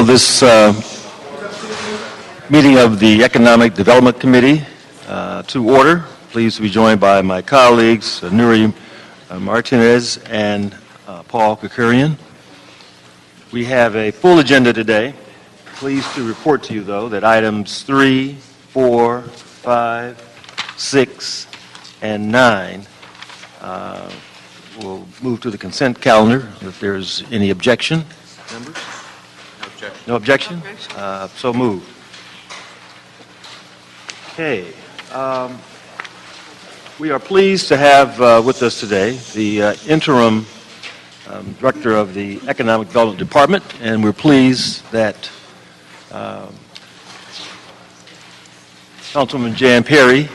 This meeting of the Economic Development Committee to order. Pleased to be joined by my colleagues, Nuri Martinez and Paul Kukurian. We have a full agenda today. Pleased to report to you, though, that items 3, 4, 5, 6, and 9 will move to the consent calendar if there's any objection. Members? No objection? So moved. Okay. We are pleased to have with us today the interim director of the Economic Development Department, and we're pleased that Councilwoman Jan Perry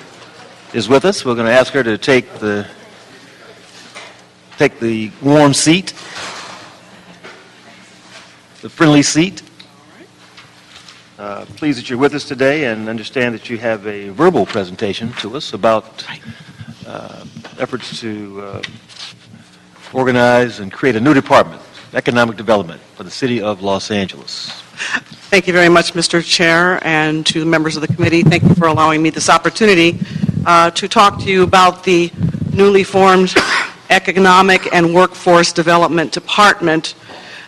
is with us. We're going to ask her to take the warm seat, the friendly seat. Pleased that you're with us today, and understand that you have a verbal presentation to us about efforts to organize and create a new department, economic development, for the city of Los Angeles. Thank you very much, Mr. Chair, and to the members of the committee. Thank you for allowing me this opportunity to talk to you about the newly formed Economic and Workforce Development Department.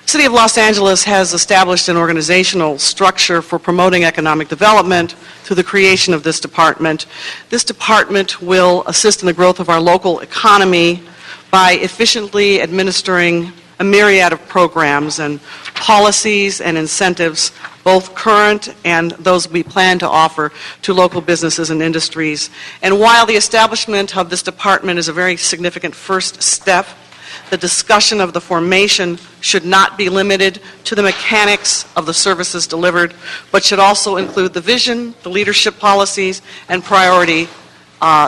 The City of Los Angeles has established an organizational structure for promoting economic development through the creation of this department. This department will assist in the growth of our local economy by efficiently administering a myriad of programs and policies and incentives, both current and those we plan to offer to local businesses and industries. And while the establishment of this department is a very significant first step, the discussion of the formation should not be limited to the mechanics of the services delivered, but should also include the vision, the leadership policies, and priority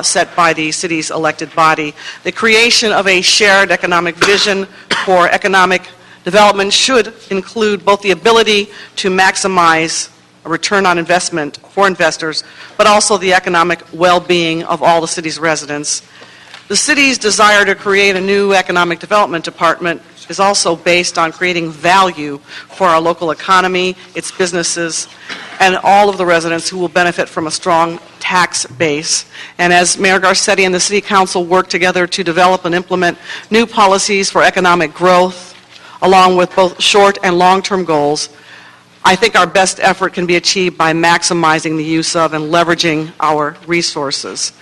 set by the city's elected body. The creation of a shared economic vision for economic development should include both the ability to maximize a return on investment for investors, but also the economic well-being of all the city's residents. The city's desire to create a new economic development department is also based on creating value for our local economy, its businesses, and all of the residents who will benefit from a strong tax base. And as Mayor Garcetti and the City Council work together to develop and implement new policies for economic growth, along with both short and long-term goals, I think our best effort can be achieved by maximizing the use of and leveraging our resources.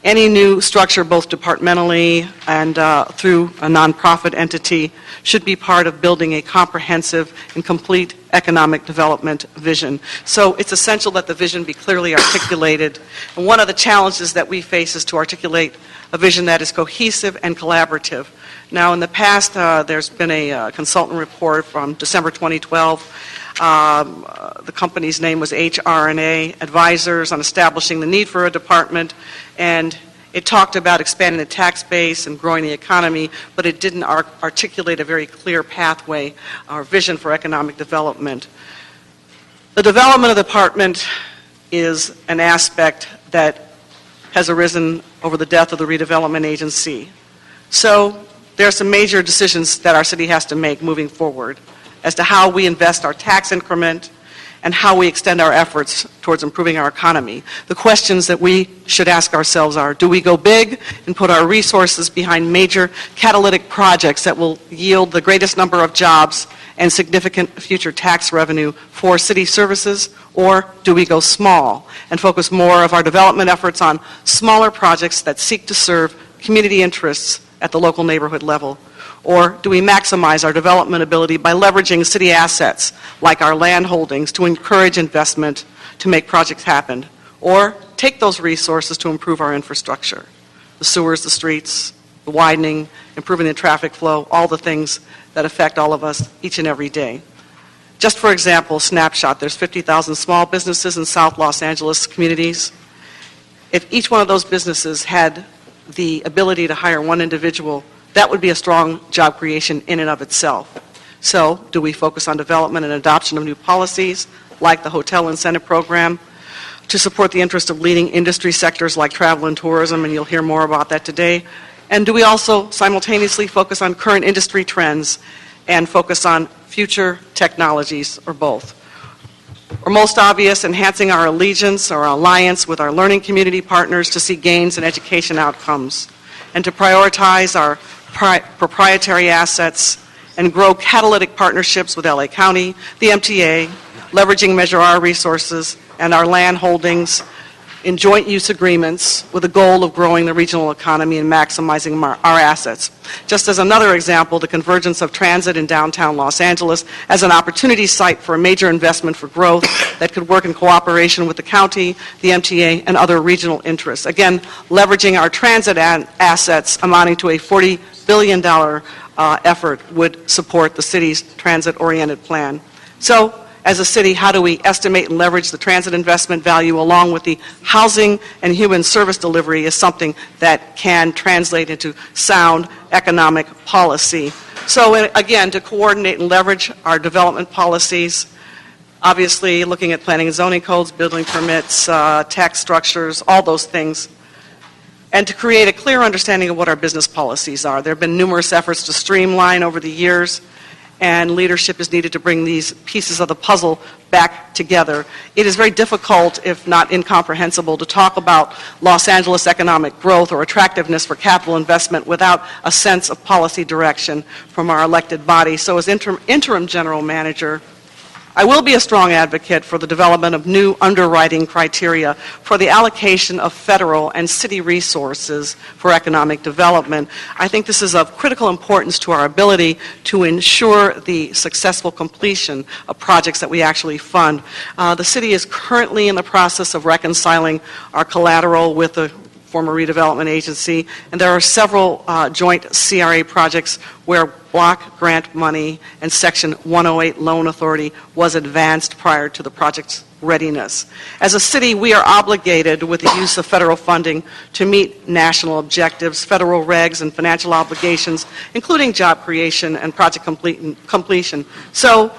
Any new structure, both departmentally and through a nonprofit entity, should be part of building a comprehensive and complete economic development vision. So it's essential that the vision be clearly articulated. And one of the challenges that we face is to articulate a vision that is cohesive and collaborative. Now, in the past, there's been a consultant report from December 2012. The company's name was HRNA Advisors on establishing the need for a department, and it talked about expanding the tax base and growing the economy, but it didn't articulate a very clear pathway or vision for economic development. The development of the department is an aspect that has arisen over the death of the redevelopment agency. So there are some major decisions that our city has to make moving forward as to how we invest our tax increment and how we extend our efforts towards improving our economy. The questions that we should ask ourselves are, do we go big and put our resources behind major catalytic projects that will yield the greatest number of jobs and significant future tax revenue for city services, or do we go small and focus more of our development efforts on smaller projects that seek to serve community interests at the local neighborhood level? Or do we maximize our development ability by leveraging city assets like our land holdings to encourage investment to make projects happen? Or take those resources to improve our infrastructure, the sewers, the streets, the widening, improving the traffic flow, all the things that affect all of us each and every day. Just for example, snapshot, there's 50,000 small businesses in South Los Angeles communities. If each one of those businesses had the ability to hire one individual, that would be a strong job creation in and of itself. So, do we focus on development and adoption of new policies, like the hotel incentive program, to support the interest of leading industry sectors like travel and tourism, and you'll hear more about that today? And do we also simultaneously focus on current industry trends and focus on future technologies, or both. Or most obvious, enhancing our allegiance or alliance with our learning community partners to see gains in education outcomes, and to prioritize our proprietary assets and grow catalytic partnerships with LA County, the MTA, leveraging Measure R resources and our land holdings in joint use agreements with the goal of growing the regional economy and maximizing our assets. Just as another example, the convergence of transit in downtown Los Angeles as an opportunity site for a major investment for growth that could work in cooperation with the county, the MTA, and other regional interests. Again, leveraging our transit assets amounting to a $40 billion effort would support the city's transit-oriented plan. So, as a city, how do we estimate and leverage the transit investment value along with the housing and human service delivery is something that can translate into sound economic policy. So again, to coordinate and leverage our development policies, obviously looking at planning and zoning codes, building permits, tax structures, all those things, and to create a clear understanding of what our business policies are. There have been numerous efforts to streamline over the years, and leadership is needed to bring these pieces of the puzzle back together. It is very difficult, if not incomprehensible, to talk about Los Angeles economic growth or attractiveness for capital investment without a sense of policy direction from our elected body. So as interim general manager, I will be a strong advocate for the development of new underwriting criteria for the allocation of federal and city resources for economic development. I think this is of critical importance to our ability to ensure the successful completion of projects that we actually fund. The city is currently in the process of reconciling our collateral with the former redevelopment agency, and there are several joint CRA projects where block grant money and Section 108 loan authority was advanced prior to the project's readiness. As a city, we are obligated with the use of federal funding to meet national objectives, federal regs, and financial obligations, including job creation and project completion. So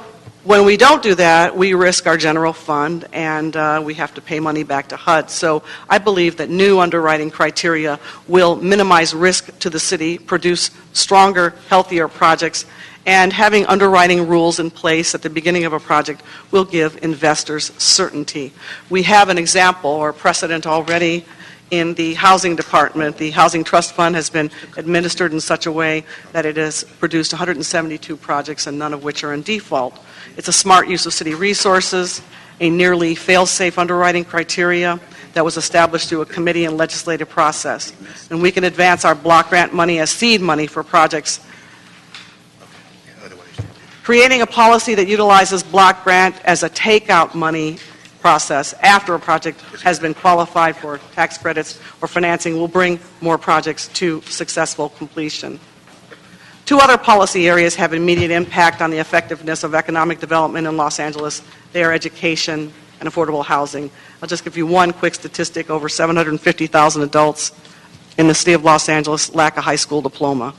when we don't do that, we risk our general fund, and we have to pay money back to HUD. So I believe that new underwriting criteria will minimize risk to the city, produce stronger, healthier projects, and having underwriting rules in place at the beginning of a project will give investors certainty. We have an example or precedent already in the housing department. The Housing Trust Fund has been administered in such a way that it has produced 172 projects, and none of which are in default. It's a smart use of city resources, a nearly fail-safe underwriting criteria that was established through a committee and legislative process. And we can advance our block grant money as seed money for projects. Creating a policy that utilizes block grant as a takeout money process after a project has been qualified for tax credits or financing will bring more projects to successful completion. Two other policy areas have immediate impact on the effectiveness of economic development in Los Angeles. They are education and affordable housing. I'll just give you one quick statistic. Over 750,000 adults in the city of Los Angeles lack a high school diploma.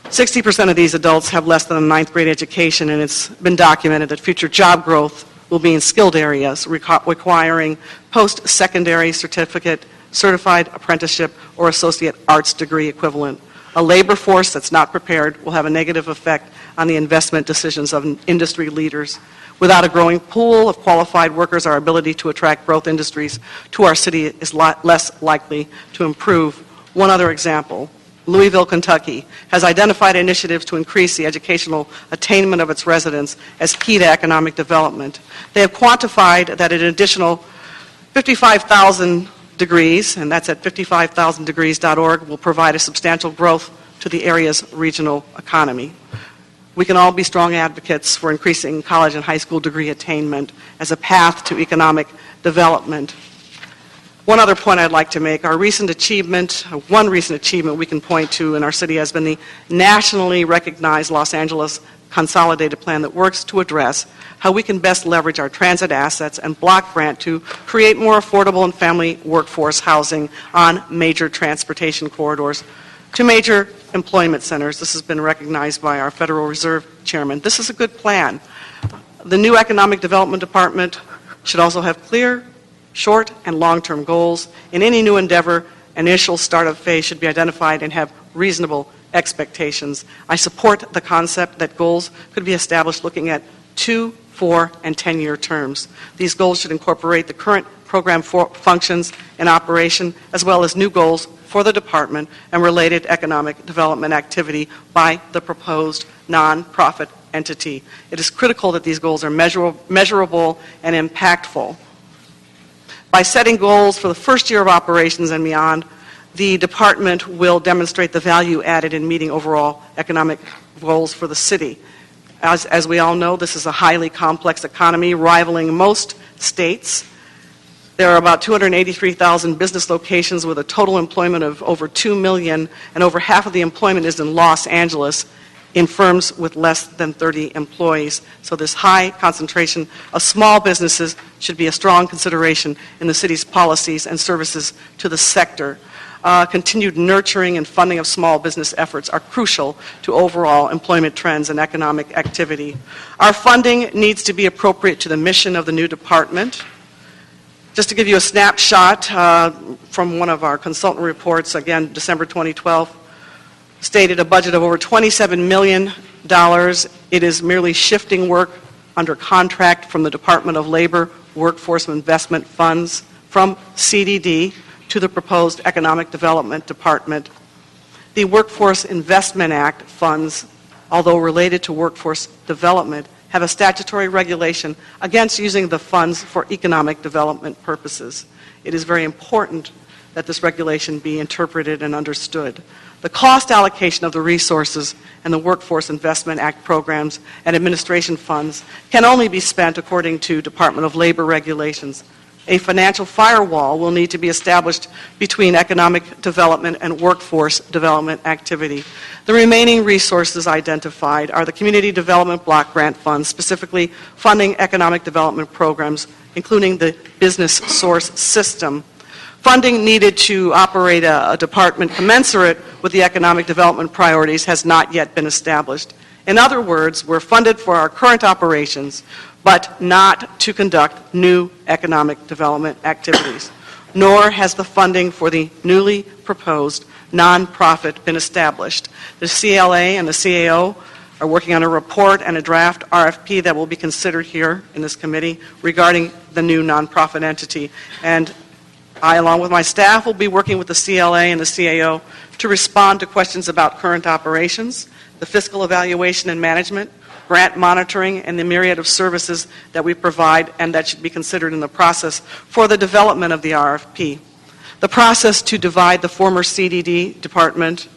60% of these adults have less than a ninth grade education, and it's been documented that future job growth will be in skilled areas requiring post-secondary certificate, certified apprenticeship, or associate arts degree equivalent. A labor force that's not prepared will have a negative effect on the investment decisions of industry leaders. Without a growing pool of qualified workers, our ability to attract growth industries to our city is less likely to improve. One other example. Louisville, Kentucky, has identified initiatives to increase the educational attainment of its residents as key to economic development. They have quantified that an additional 55,000 degrees, and that's at 55,000degrees.org, will provide a substantial growth to the area's regional economy. We can all be strong advocates for increasing college and high school degree attainment as a path to economic development. One other point I'd like to make, one recent achievement we can point to in our city has been the nationally recognized Los Angeles Consolidated plan that works to address how we can best leverage our transit assets and block grant to create more affordable and family workforce housing on major transportation corridors to major employment centers. This has been recognized by our Federal Reserve Chairman. This is a good plan. The new Economic Development Department should also have clear short and long-term goals. In any new endeavor, initial startup phase should be identified and have reasonable expectations. I support the concept that goals could be established looking at 2, 4, and 10-year terms. These goals should incorporate the current program functions in operation, as well as new goals for the department and related economic development activity by the proposed nonprofit entity. It is critical that these goals are measurable and impactful. By setting goals for the first year of operations and beyond, the department will demonstrate the value added in meeting overall economic goals for the city. As we all know, this is a highly complex economy rivaling most states. There are about 283,000 business locations with a total employment of over 2 million, and over half of the employment is in Los Angeles in firms with less than 30 employees. So this high concentration of small businesses should be a strong consideration in the city's policies and services to the sector. Continued nurturing and funding of small business efforts are crucial to overall employment trends and economic activity. Our funding needs to be appropriate to the mission of the new department. Just to give you a snapshot from one of our consultant reports, again, December 2012, stated a budget of over $27 million. It is merely shifting work under contract from the Department of Labor Workforce Investment Funds from CDD to the proposed Economic Development Department. The Workforce Investment Act funds, although related to workforce development, have a statutory regulation against using the funds for economic development purposes. It is very important that this regulation be interpreted and understood. The cost allocation of the resources and the Workforce Investment Act programs and administration funds can only be spent according to Department of Labor regulations. A financial firewall will need to be established between economic development and workforce development activity. The remaining resources identified are the Community Development Block Grant Funds, specifically funding economic development programs, including the Business Source System. Funding needed to operate a department commensurate with the economic development priorities has not yet been established. In other words, we're funded for our current operations, but not to conduct new economic development activities. Nor has the funding for the newly proposed nonprofit been established. The CLA and the CAO are working on a report and a draft RFP that will be considered here in this committee regarding the new nonprofit entity. And I, along with my staff, will be working with the CLA and the CAO to respond to questions about current operations, the fiscal evaluation and management, grant monitoring, and the myriad of services that we provide and that should be considered in the process for the development of the RFP. The process to divide the former CDD department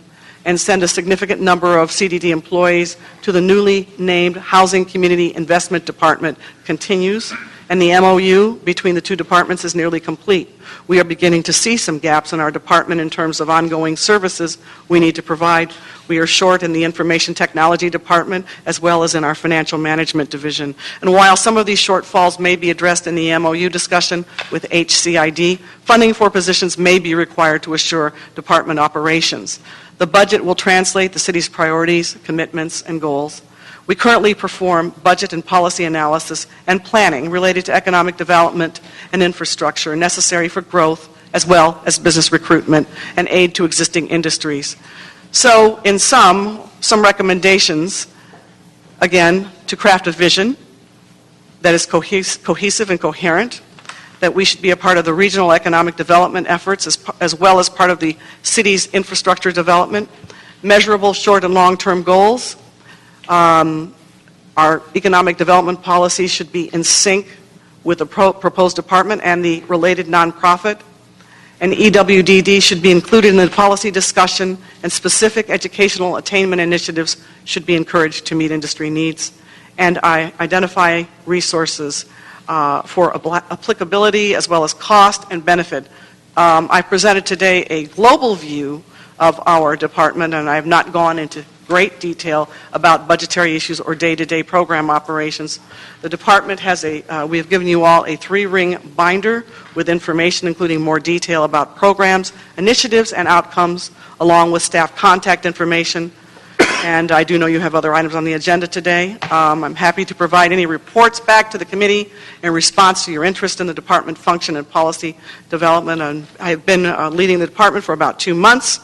and send a significant number of CDD employees to the newly named Housing Community Investment Department continues, and the MOU between the two departments is nearly complete. We are beginning to see some gaps in our department in terms of ongoing services we need to provide. We are short in the Information Technology Department as well as in our Financial Management Division. And while some of these shortfalls may be addressed in the MOU discussion with HCID, funding for positions may be required to assure department operations. The budget will translate the city's priorities, commitments, and goals. We currently perform budget and policy analysis and planning related to economic development and infrastructure necessary for growth, as well as business recruitment and aid to existing industries. So, in some recommendations, again, to craft a vision that is cohesive and coherent, that we should be a part of the regional economic development efforts as well as part of the city's infrastructure development, measurable short and long-term goals. Our economic development policy should be in sync with the proposed department and the related nonprofit. And EWDD should be included in the policy discussion, and specific educational attainment initiatives should be encouraged to meet industry needs. And I identify resources for applicability as well as cost and benefit. I presented today a global view of our department, and I have not gone into great detail about budgetary issues or day-to-day program operations. The department has we have given you all a 3-ring binder with information including more detail about programs, initiatives, and outcomes, along with staff contact information. And I do know you have other items on the agenda today. I'm happy to provide any reports back to the committee in response to your interest in the department function and policy development. And I have been leading the department for about 2 months.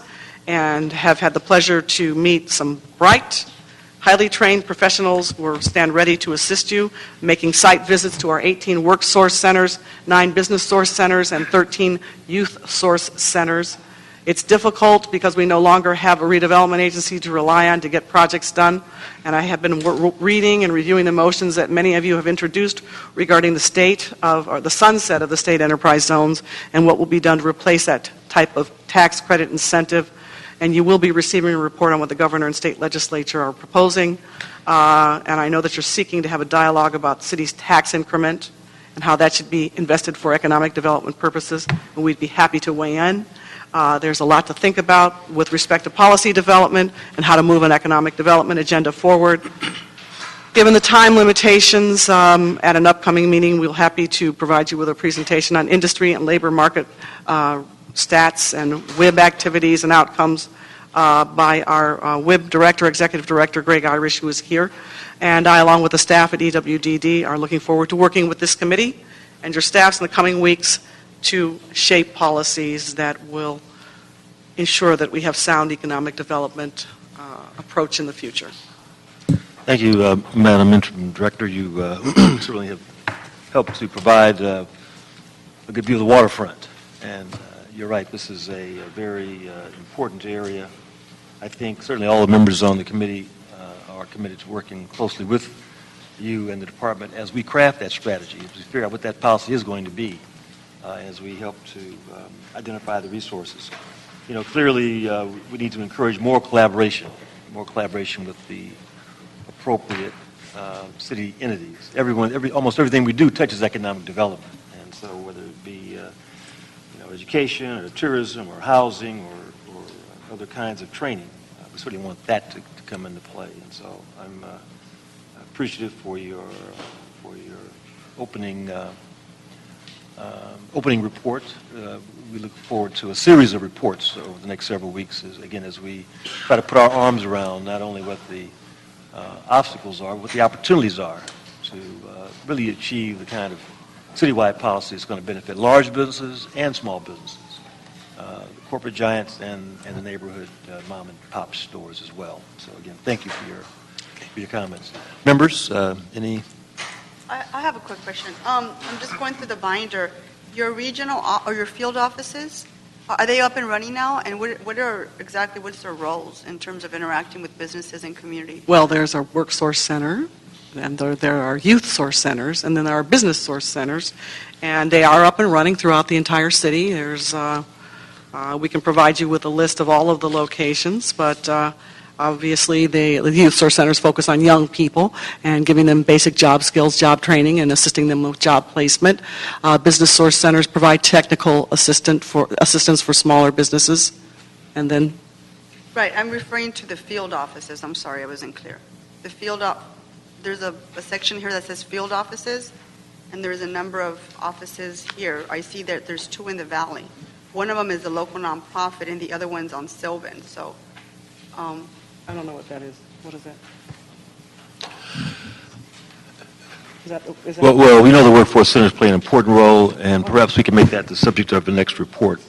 and have had the pleasure to meet some bright, highly trained professionals who stand ready to assist you, making site visits to our 18 work source centers, 9 business source centers, and 13 youth source centers. It's difficult because we no longer have a redevelopment agency to rely on to get projects done, and I have been reading and reviewing the motions that many of you have introduced regarding the state of, or the sunset of the state enterprise zones and what will be done to replace that type of tax credit incentive. And you will be receiving a report on what the governor and state legislature are proposing. And I know that you're seeking to have a dialogue about the city's tax increment and how that should be invested for economic development purposes, and we'd be happy to weigh in. There's a lot to think about with respect to policy development and how to move an economic development agenda forward. Given the time limitations, at an upcoming meeting, we're happy to provide you with a presentation on industry and labor market stats and WIB activities and outcomes by our WIB director, executive director, Greg Irish, who is here. And I, along with the staff at EWDD, are looking forward to working with this committee and your staffs in the coming weeks to shape policies that will ensure that we have sound economic development approach in the future. Thank you, Madam Interim Director. You certainly have helped to provide a good view of the waterfront. And you're right, this is a very important area. I think certainly all the members on the committee are committed to working closely with you and the department as we craft that strategy, as we figure out what that policy is going to be, as we help to identify the resources. You know, clearly we need to encourage more collaboration with the appropriate city entities. Almost everything we do touches economic development, and so whether it be education or tourism or housing or other kinds of training, we certainly want that to come into play. And so I'm appreciative for your opening report. We look forward to a series of reports over the next several weeks, as we try to put our arms around not only what the obstacles are, but what the opportunities are to really achieve the kind of citywide policy that's going to benefit large businesses and small businesses, the corporate giants and the neighborhood mom and pop stores as well. So again, thank you for your comments. Members, any? I have a quick question. I'm just going through the binder. Your regional or your field offices, are they up and running now? And what's their roles in terms of interacting with businesses and community? Well, there's our work source center, and there are youth source centers, and then there are business source centers, and they are up and running throughout the entire city. There's we can provide you with a list of all of the locations, but obviously the youth source centers focus on young people and giving them basic job skills, job training, and assisting them with job placement. Business source centers provide technical assistance for smaller businesses, and then. Right, I'm referring to the field offices. I'm sorry, I wasn't clear. The field there's a section here that says field offices, and there's a number of offices here. I see that there's 2 in the valley. One of them is a local nonprofit, and the other one's on Sylvan. So, I don't know what that is. What is that? Is that Well, we know the workforce centers play an important role, and perhaps we can make that the subject of the next report.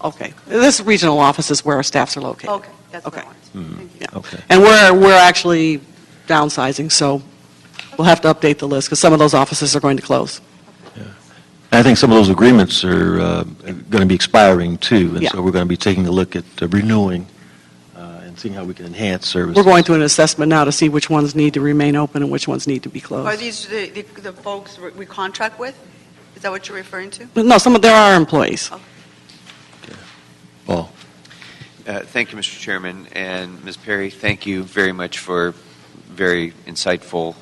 Okay. This regional office is where our staffs are located. okay, that's Okay. what I wanted. Thank you. Yeah. Okay. And we're actually downsizing, so we'll have to update the list because some of those offices are going to close. I think some of those agreements are going to be expiring too, and Yeah. so we're going to be taking a look at renewing and seeing how we can enhance services. We're going through an assessment now to see which ones need to remain open and which ones need to be Are closed. these the folks we contract with? Is that what you're referring to? No, there are employees. Paul. Thank you, Mr. Chairman. And Ms. Perry, thank you very much for very insightful,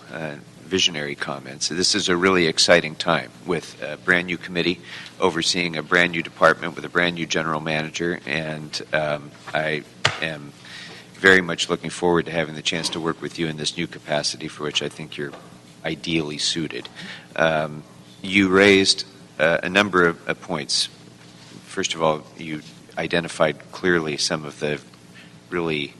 visionary comments. This is a really exciting time with a brand new committee overseeing a brand new department with a brand new general manager, and I am very much looking forward to having the chance to work with you in this new capacity for which I think you're ideally suited. You raised a number of points. First of all, you identified clearly some of the really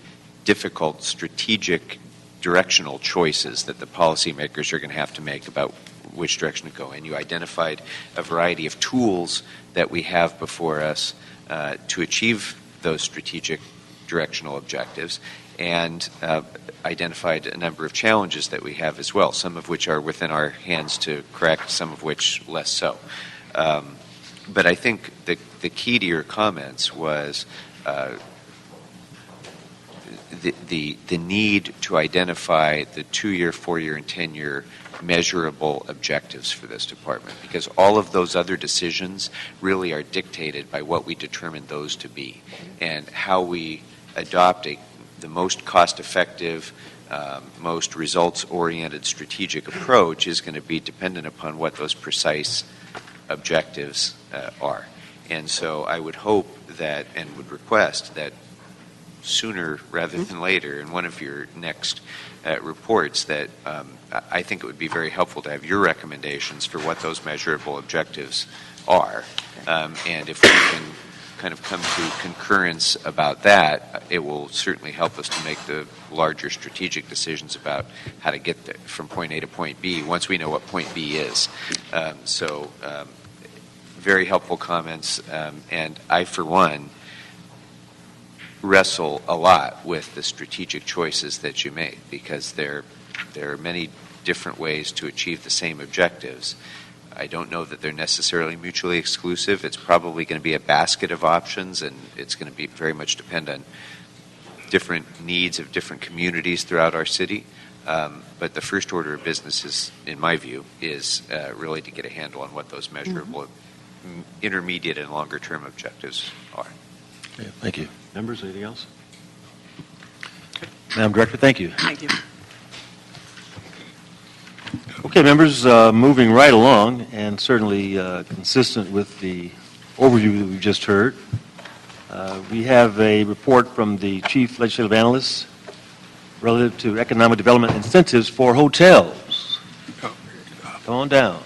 difficult strategic directional choices that the policymakers are going to have to make about which direction to go in. You identified a variety of tools that we have before us to achieve those strategic directional objectives, and identified a number of challenges that we have as well, some of which are within our hands to correct, some of which less so. But I think the key to your comments was the need to identify the 2-year, 4-year, and 10-year measurable objectives for this department, because all of those other decisions really are dictated by what we determine those to be, and how we adopt the most cost-effective, most results-oriented strategic approach is going to be dependent upon what those precise objectives are. And so I would hope that, and would request that sooner rather than later, in one of your next reports, that I think it would be very helpful to have your recommendations for what those measurable objectives are. And if we can kind of come to concurrence about that, it will certainly help us to make the larger strategic decisions about how to get there from point A to point B once we know what point B is. Very helpful comments, and I, for one, wrestle a lot with the strategic choices that you made, because there are many different ways to achieve the same objectives. I don't know that they're necessarily mutually exclusive. It's probably going to be a basket of options, and it's going to be very much depend on different needs of different communities throughout our city. But the first order of business is, in my view, is really to get a handle on what those measurable intermediate and longer term objectives are. Okay, thank you. Members, anything else? Madam Director, thank you. Thank you. Okay, members, moving right along, and certainly consistent with the overview that we've just heard, we have a report from the Chief Legislative Analyst relative to economic development incentives for hotels. Come on down.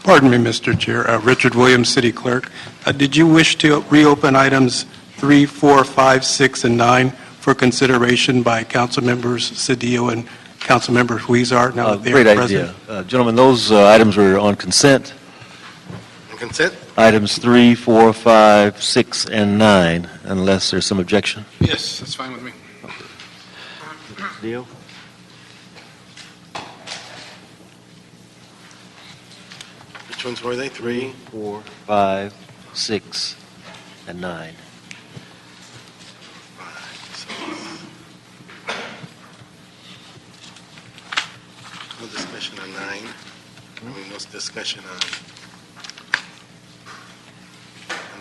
Pardon me, Mr. Chair. Richard Williams, City Clerk. Did you wish to reopen items 3, 4, 5, 6, and 9 for consideration by Council Members Cedillo and Council Member Huizar now that they Great are present? idea. Gentlemen, those items were on consent. On consent? Items 3, 4, 5, 6, and 9, unless there's some objection. Yes, that's fine with me. Deal? Which ones were they? 3? 4, 5, 6, and 9. 5. No discussion on 9. I mean, no discussion on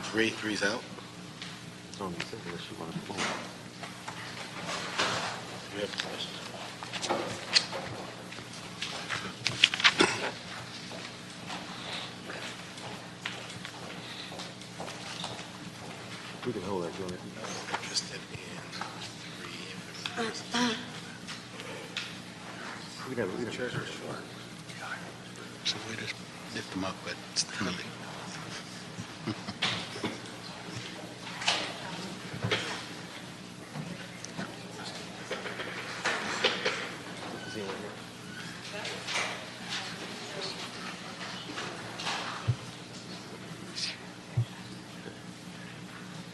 3. 3's out. We have discussion. We can hold that, go ahead. Interested in 3. We can have Treasurer, sure. So we just lift them up, but it's not.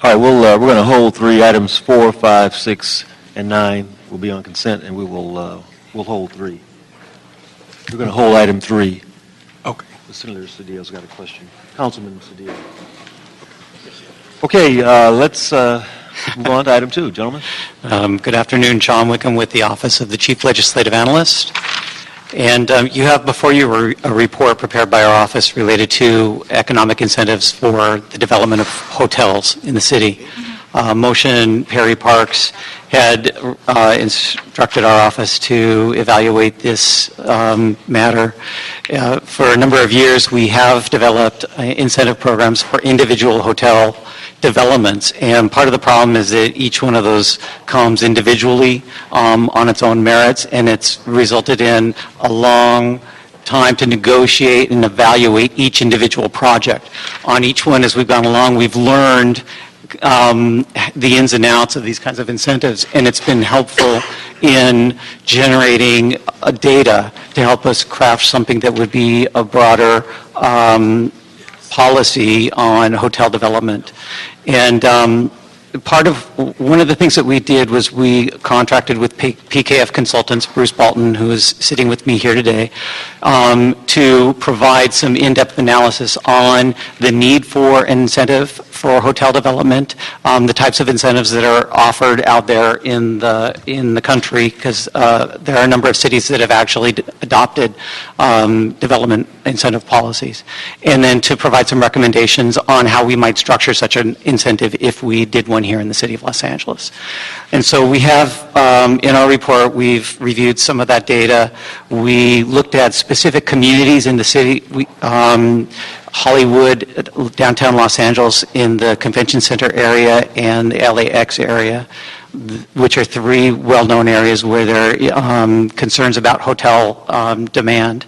All right, we're going to hold 3 items, 4, 5, 6, and 9 will be on consent, and we'll hold 3. We're going to hold item 3. Okay. Senator Cedillo's got a question. Councilman Cedillo. Okay, let's move on to item 2, gentlemen. Good afternoon, John Wickham with the Office of the Chief Legislative Analyst. And you have before you a report prepared by our office related to economic incentives for the development of hotels in the city. Motion Perry Parks had instructed our office to evaluate this matter. For a number of years, we have developed incentive programs for individual hotel developments, and part of the problem is that each one of those comes individually on its own merits, and it's resulted in a long time to negotiate and evaluate each individual project. On each one, as we've gone along, we've learned the ins and outs of these kinds of incentives, and it's been helpful in generating data to help us craft something that would be a broader policy on hotel development. And one of the things that we did was we contracted with PKF Consultants, Bruce Bolton, who is sitting with me here today, to provide some in-depth analysis on the need for an incentive for hotel development, the types of incentives that are offered out there in the country, because there are a number of cities that have actually adopted development incentive policies, and then to provide some recommendations on how we might structure such an incentive if we did one here in the city of Los Angeles. And so we have, in our report, we've reviewed some of that data. We looked at specific communities in the city, Hollywood, downtown Los Angeles in the convention center area and the LAX area, which are three well-known areas where there are concerns about hotel demand.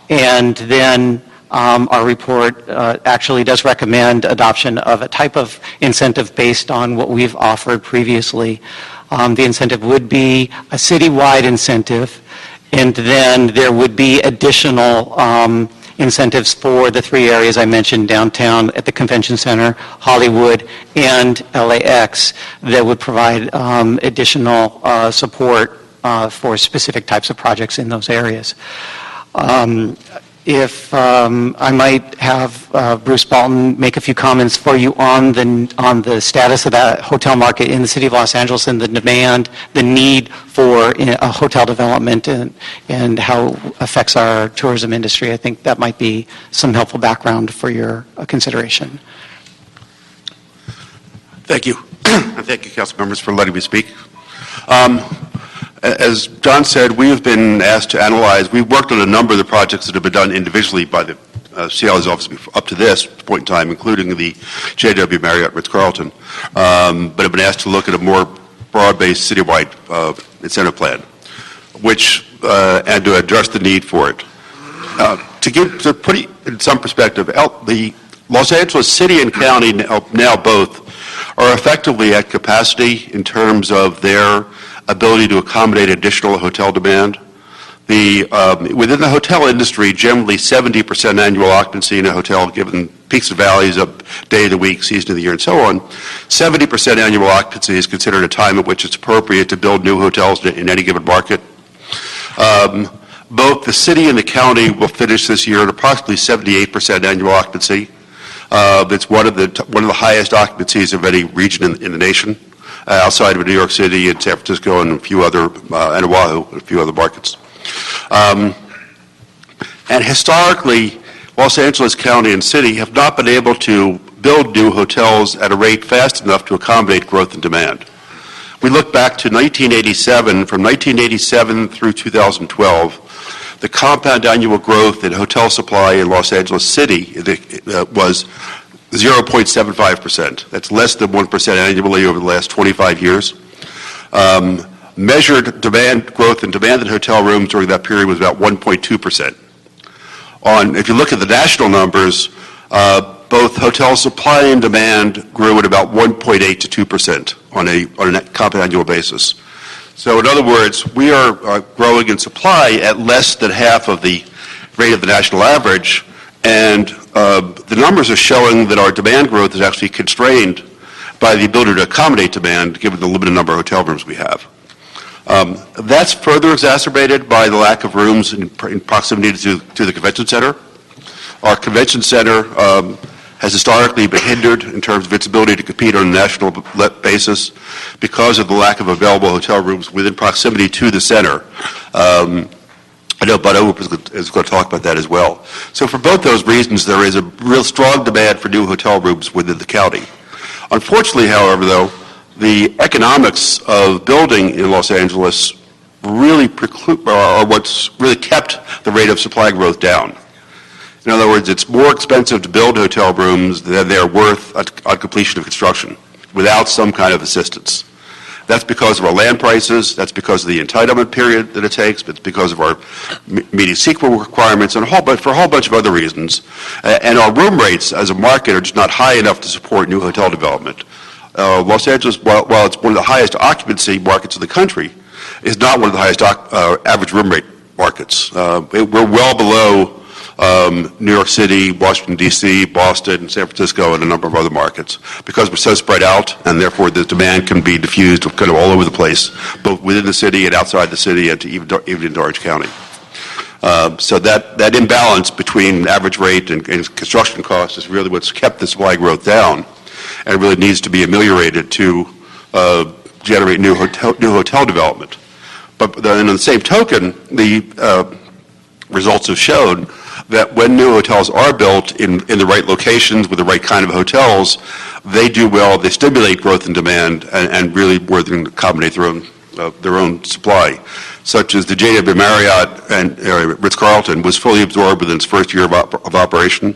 And then our report actually does recommend adoption of a type of incentive based on what we've offered previously. The incentive would be a citywide incentive, and then there would be additional incentives for the three areas I mentioned, downtown, at the convention center, Hollywood, and LAX, that would provide additional support for specific types of projects in those areas. If I might have Bruce Bolton make a few comments for you on the status of that hotel market in the city of Los Angeles and the demand, the need for a hotel development, and how it affects our tourism industry. I think that might be some helpful background for your consideration. Thank you. Thank you, council members, for letting me speak. As John said, we have been asked to analyze. We've worked on a number of the projects that have been done individually by the CLA's office up to this point in time, including the JW Marriott Ritz-Carlton, but have been asked to look at a more broad-based citywide incentive plan, and to address the need for it. To put it in some perspective, the Los Angeles City and County now both are effectively at capacity in terms of their ability to accommodate additional hotel demand. Within the hotel industry, generally 70% annual occupancy in a hotel, given peaks and valleys of day of the week, season of the year, and so on. 70% annual occupancy is considered a time at which it's appropriate to build new hotels in any given market. Both the city and the county will finish this year at approximately 78% annual occupancy. It's one of the highest occupancies of any region in the nation, outside of New York City and San Francisco and a few other, and Oahu, and a few other markets. And historically, Los Angeles County and City have not been able to build new hotels at a rate fast enough to accommodate growth and demand. We look back to 1987, from 1987 through 2012, the compound annual growth in hotel supply in Los Angeles City was 0.75%. That's less than 1% annually over the last 25 years. Measured demand growth and demand in hotel rooms during that period was about 1.2%. If you look at the national numbers, both hotel supply and demand grew at about 1.8 to 2% on a compound annual basis. So in other words, we are growing in supply at less than half of the rate of the national average, and the numbers are showing that our demand growth is actually constrained by the ability to accommodate demand given the limited number of hotel rooms we have. That's further exacerbated by the lack of rooms in proximity to the convention center. Our convention center has historically been hindered in terms of its ability to compete on a national basis because of the lack of available hotel rooms within proximity to the center. I know Bud Oak is going to talk about that as well. So for both those reasons, there is a real strong demand for new hotel rooms within the county. Unfortunately, however, though, the economics of building in Los Angeles really are what's really kept the rate of supply growth down. In other words, it's more expensive to build hotel rooms than they're worth on completion of construction without some kind of assistance. That's because of our land prices, that's because of the entitlement period that it takes, it's because of our meeting CEQA requirements, and for a whole bunch of other reasons. And our room rates as a market are just not high enough to support new hotel development. Los Angeles, while it's one of the highest occupancy markets in the country, is not one of the highest average room rate markets. We're well below New York City, Washington, D.C., Boston, San Francisco, and a number of other markets, because we're so spread out, and therefore the demand can be diffused kind of all over the place, both within the city and outside the city, and even into Orange County. So that imbalance between average rate and construction costs is really what's kept the supply growth down, and it really needs to be ameliorated to generate new hotel development. But then on the same token, the results have shown that when new hotels are built in the right locations with the right kind of hotels, they do well, they stimulate growth and demand, and really more than accommodate their own supply, such as the JW Marriott and Ritz-Carlton was fully absorbed within its first year of operation.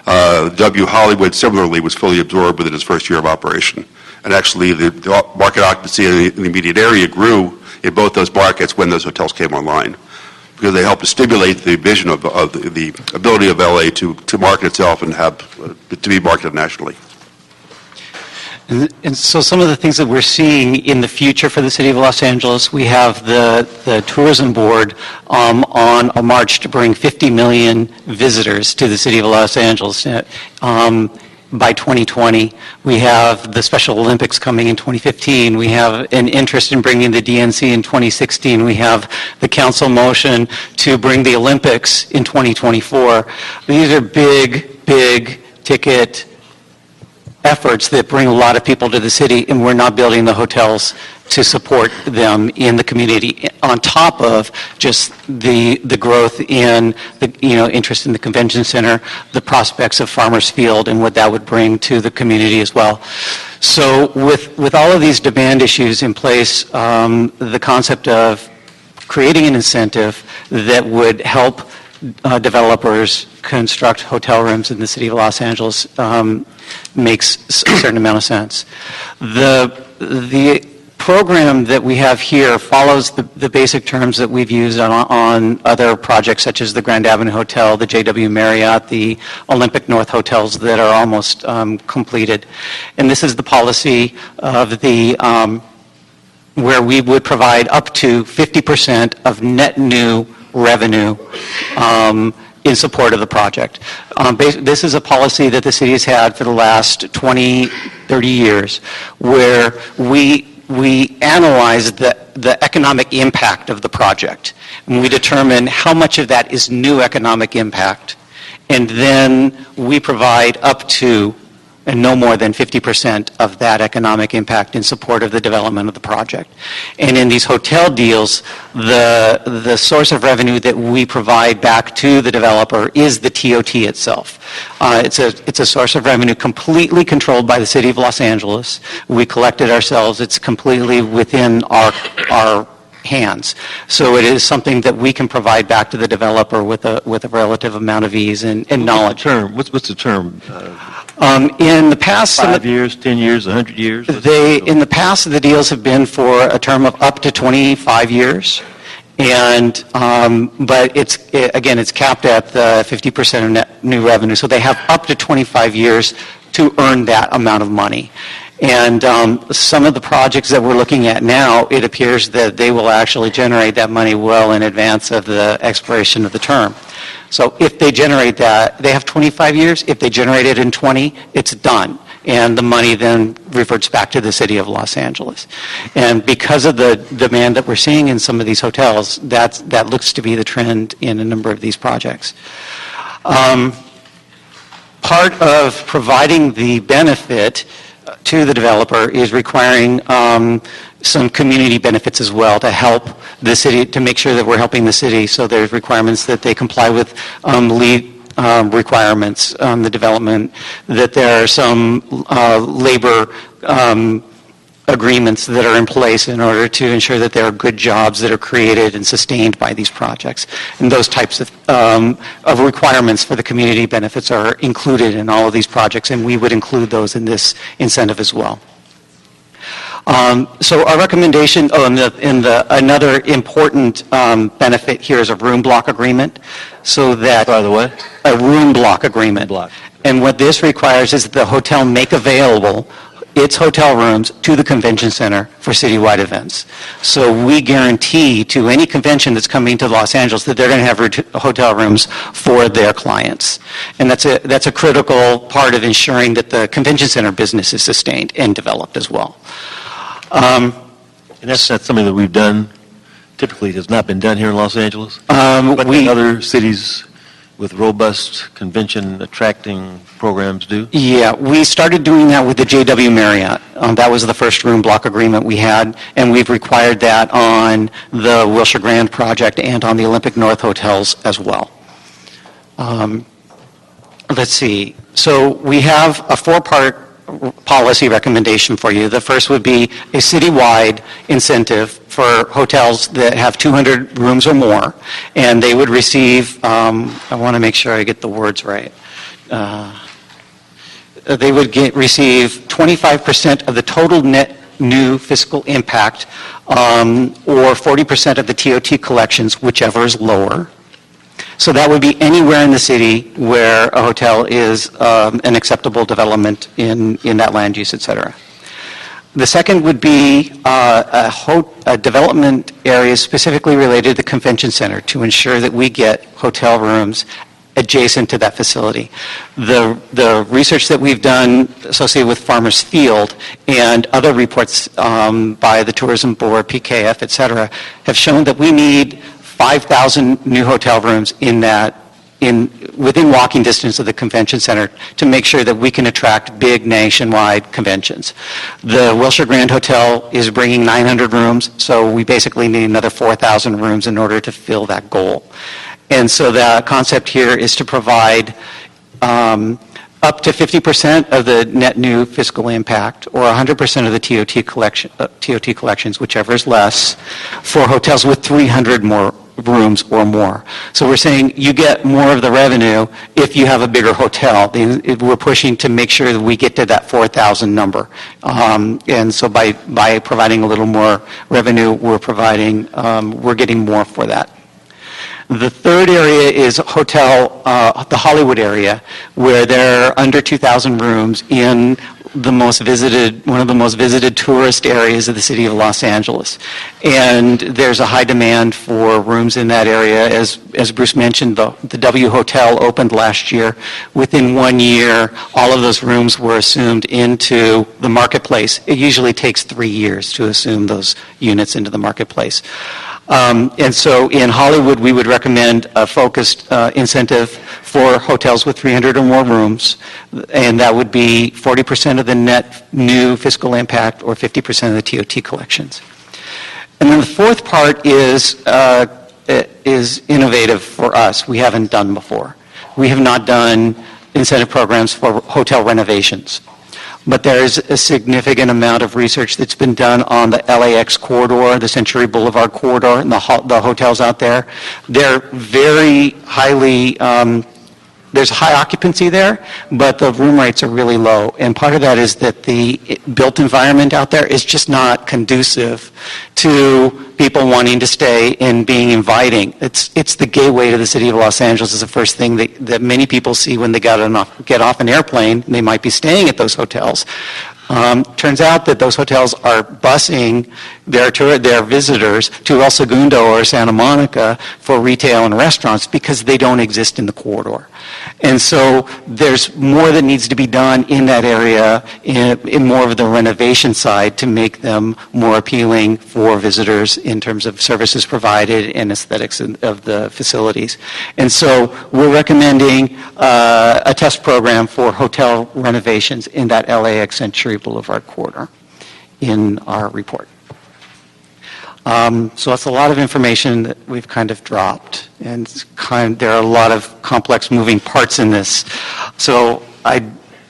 W Hollywood similarly was fully absorbed within its first year of operation. And actually the market occupancy in the immediate area grew in both those markets when those hotels came online, because they helped to stimulate the vision of the ability of LA to market itself and to be marketed nationally. And so some of the things that we're seeing in the future for the City of Los Angeles, we have the Tourism Board on a march to bring 50 million visitors to the City of Los Angeles by 2020. We have the Special Olympics coming in 2015. We have an interest in bringing the DNC in 2016. We have the council motion to bring the Olympics in 2024. These are big ticket efforts that bring a lot of people to the city, and we're not building the hotels to support them in the community, on top of just the growth in the interest in the convention center, the prospects of Farmers Field, and what that would bring to the community as well. So with all of these demand issues in place, the concept of creating an incentive that would help developers construct hotel rooms in the City of Los Angeles makes a certain amount of sense. The program that we have here follows the basic terms that we've used on other projects such as the Grand Avenue Hotel, the JW Marriott, the Olympic North hotels that are almost completed. And this is the policy of where we would provide up to 50% of net new revenue in support of the project. This is a policy that the city has had for the last 20, 30 years, where we analyze the economic impact of the project, and we determine how much of that is new economic impact, and then we provide up to and no more than 50% of that economic impact in support of the development of the project. And in these hotel deals, the source of revenue that we provide back to the developer is the TOT itself. It's a source of revenue completely controlled by the City of Los Angeles. We collect it ourselves. It's completely within our hands. So it is something that we can provide back to the developer with a relative amount of ease and knowledge. What's the term? In the past, 5 years, 10 years, 100 years? in the past, the deals have been for a term of up to 25 years, and but it's capped at the 50% of net new revenue. So they have up to 25 years to earn that amount of money. And some of the projects that we're looking at now, it appears that they will actually generate that money well in advance of the expiration of the term. So if they generate that, they have 25 years. If they generate it in 20, it's done. And the money then reverts back to the City of Los Angeles. And because of the demand that we're seeing in some of these hotels, that looks to be the trend in a number of these projects. Part of providing the benefit to the developer is requiring some community benefits as well to help the city, to make sure that we're helping the city. So there's requirements that they comply with lead requirements on the development, that there are some labor agreements that are in place in order to ensure that there are good jobs that are created and sustained by these projects. And those types of requirements for the community benefits are included in all of these projects, and we would include those in this incentive as well. So our recommendation, another important benefit here is a room block agreement, so that... By the way? A room block agreement. And what this requires is that the hotel make available its hotel rooms to the convention center for citywide events. So we guarantee to any convention that's coming to Los Angeles that they're going to have hotel rooms for their clients. And that's a critical part of ensuring that the convention center business is sustained and developed as well. And that's not something that we've done, typically has not been done here in Los Angeles? But We- other cities with robust convention attracting programs do? Yeah, we started doing that with the JW Marriott. That was the first room block agreement we had, and we've required that on the Wilshire Grand project and on the Olympic North hotels as well. Let's see. So we have a 4-part policy recommendation for you. The first would be a citywide incentive for hotels that have 200 rooms or more, and they would receive, I want to make sure I get the words right. They would receive 25% of the total net new fiscal impact, or 40% of the TOT collections, whichever is lower. So that would be anywhere in the city where a hotel is an acceptable development in that land use, et cetera. The second would be a development area specifically related to the convention center to ensure that we get hotel rooms adjacent to that facility. The research that we've done associated with Farmers Field and other reports by the Tourism Board, PKF, et cetera, have shown that we need 5,000 new hotel rooms within walking distance of the convention center to make sure that we can attract big nationwide conventions. The Wilshire Grand Hotel is bringing 900 rooms, so we basically need another 4,000 rooms in order to fill that goal. And so the concept here is to provide up to 50% of the net new fiscal impact, or 100% of the TOT collections, whichever is less, for hotels with 300 more rooms or more. So we're saying you get more of the revenue if you have a bigger hotel. We're pushing to make sure that we get to that 4,000 number. And so by providing a little more revenue, we're getting more for that. The third area is the Hollywood area, where there are under 2,000 rooms in one of the most visited tourist areas of the city of Los Angeles. And there's a high demand for rooms in that area. As Bruce mentioned, the W Hotel opened last year. Within 1 year, all of those rooms were assumed into the marketplace. It usually takes 3 years to assume those units into the marketplace. And so in Hollywood, we would recommend a focused incentive for hotels with 300 or more rooms, and that would be 40% of the net new fiscal impact or 50% of the TOT collections. And then the fourth part is innovative for us. We haven't done before. We have not done incentive programs for hotel renovations. But there is a significant amount of research that's been done on the LAX corridor, the Century Boulevard corridor, and the hotels out there. They're very highly, there's high occupancy there, but the room rates are really low. And part of that is that the built environment out there is just not conducive to people wanting to stay and being inviting. It's the gateway to the city of Los Angeles is the first thing that many people see when they get off an airplane. They might be staying at those hotels. Turns out that those hotels are busing their visitors to El Segundo or Santa Monica for retail and restaurants because they don't exist in the corridor. And so there's more that needs to be done in that area, in more of the renovation side, to make them more appealing for visitors in terms of services provided and aesthetics of the facilities. And so we're recommending a test program for hotel renovations in that LAX Century Boulevard corridor in our report. So that's a lot of information that we've kind of dropped, and there are a lot of complex moving parts in this. So I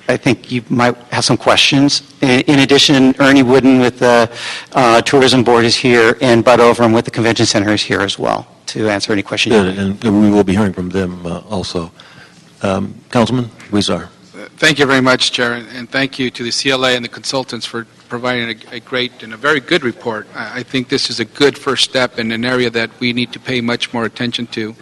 think you might have some questions. In addition, Ernie Wooden with the Tourism Board is here, and Bud Overham with the Convention Center is here as well to answer any questions. Good, and we will be hearing from them also. Councilman Huizar. Thank you very much, Chair, and thank you to the CLA and the consultants for providing a great and a very good report. I think this is a good first step in an area that we need to pay much more attention to.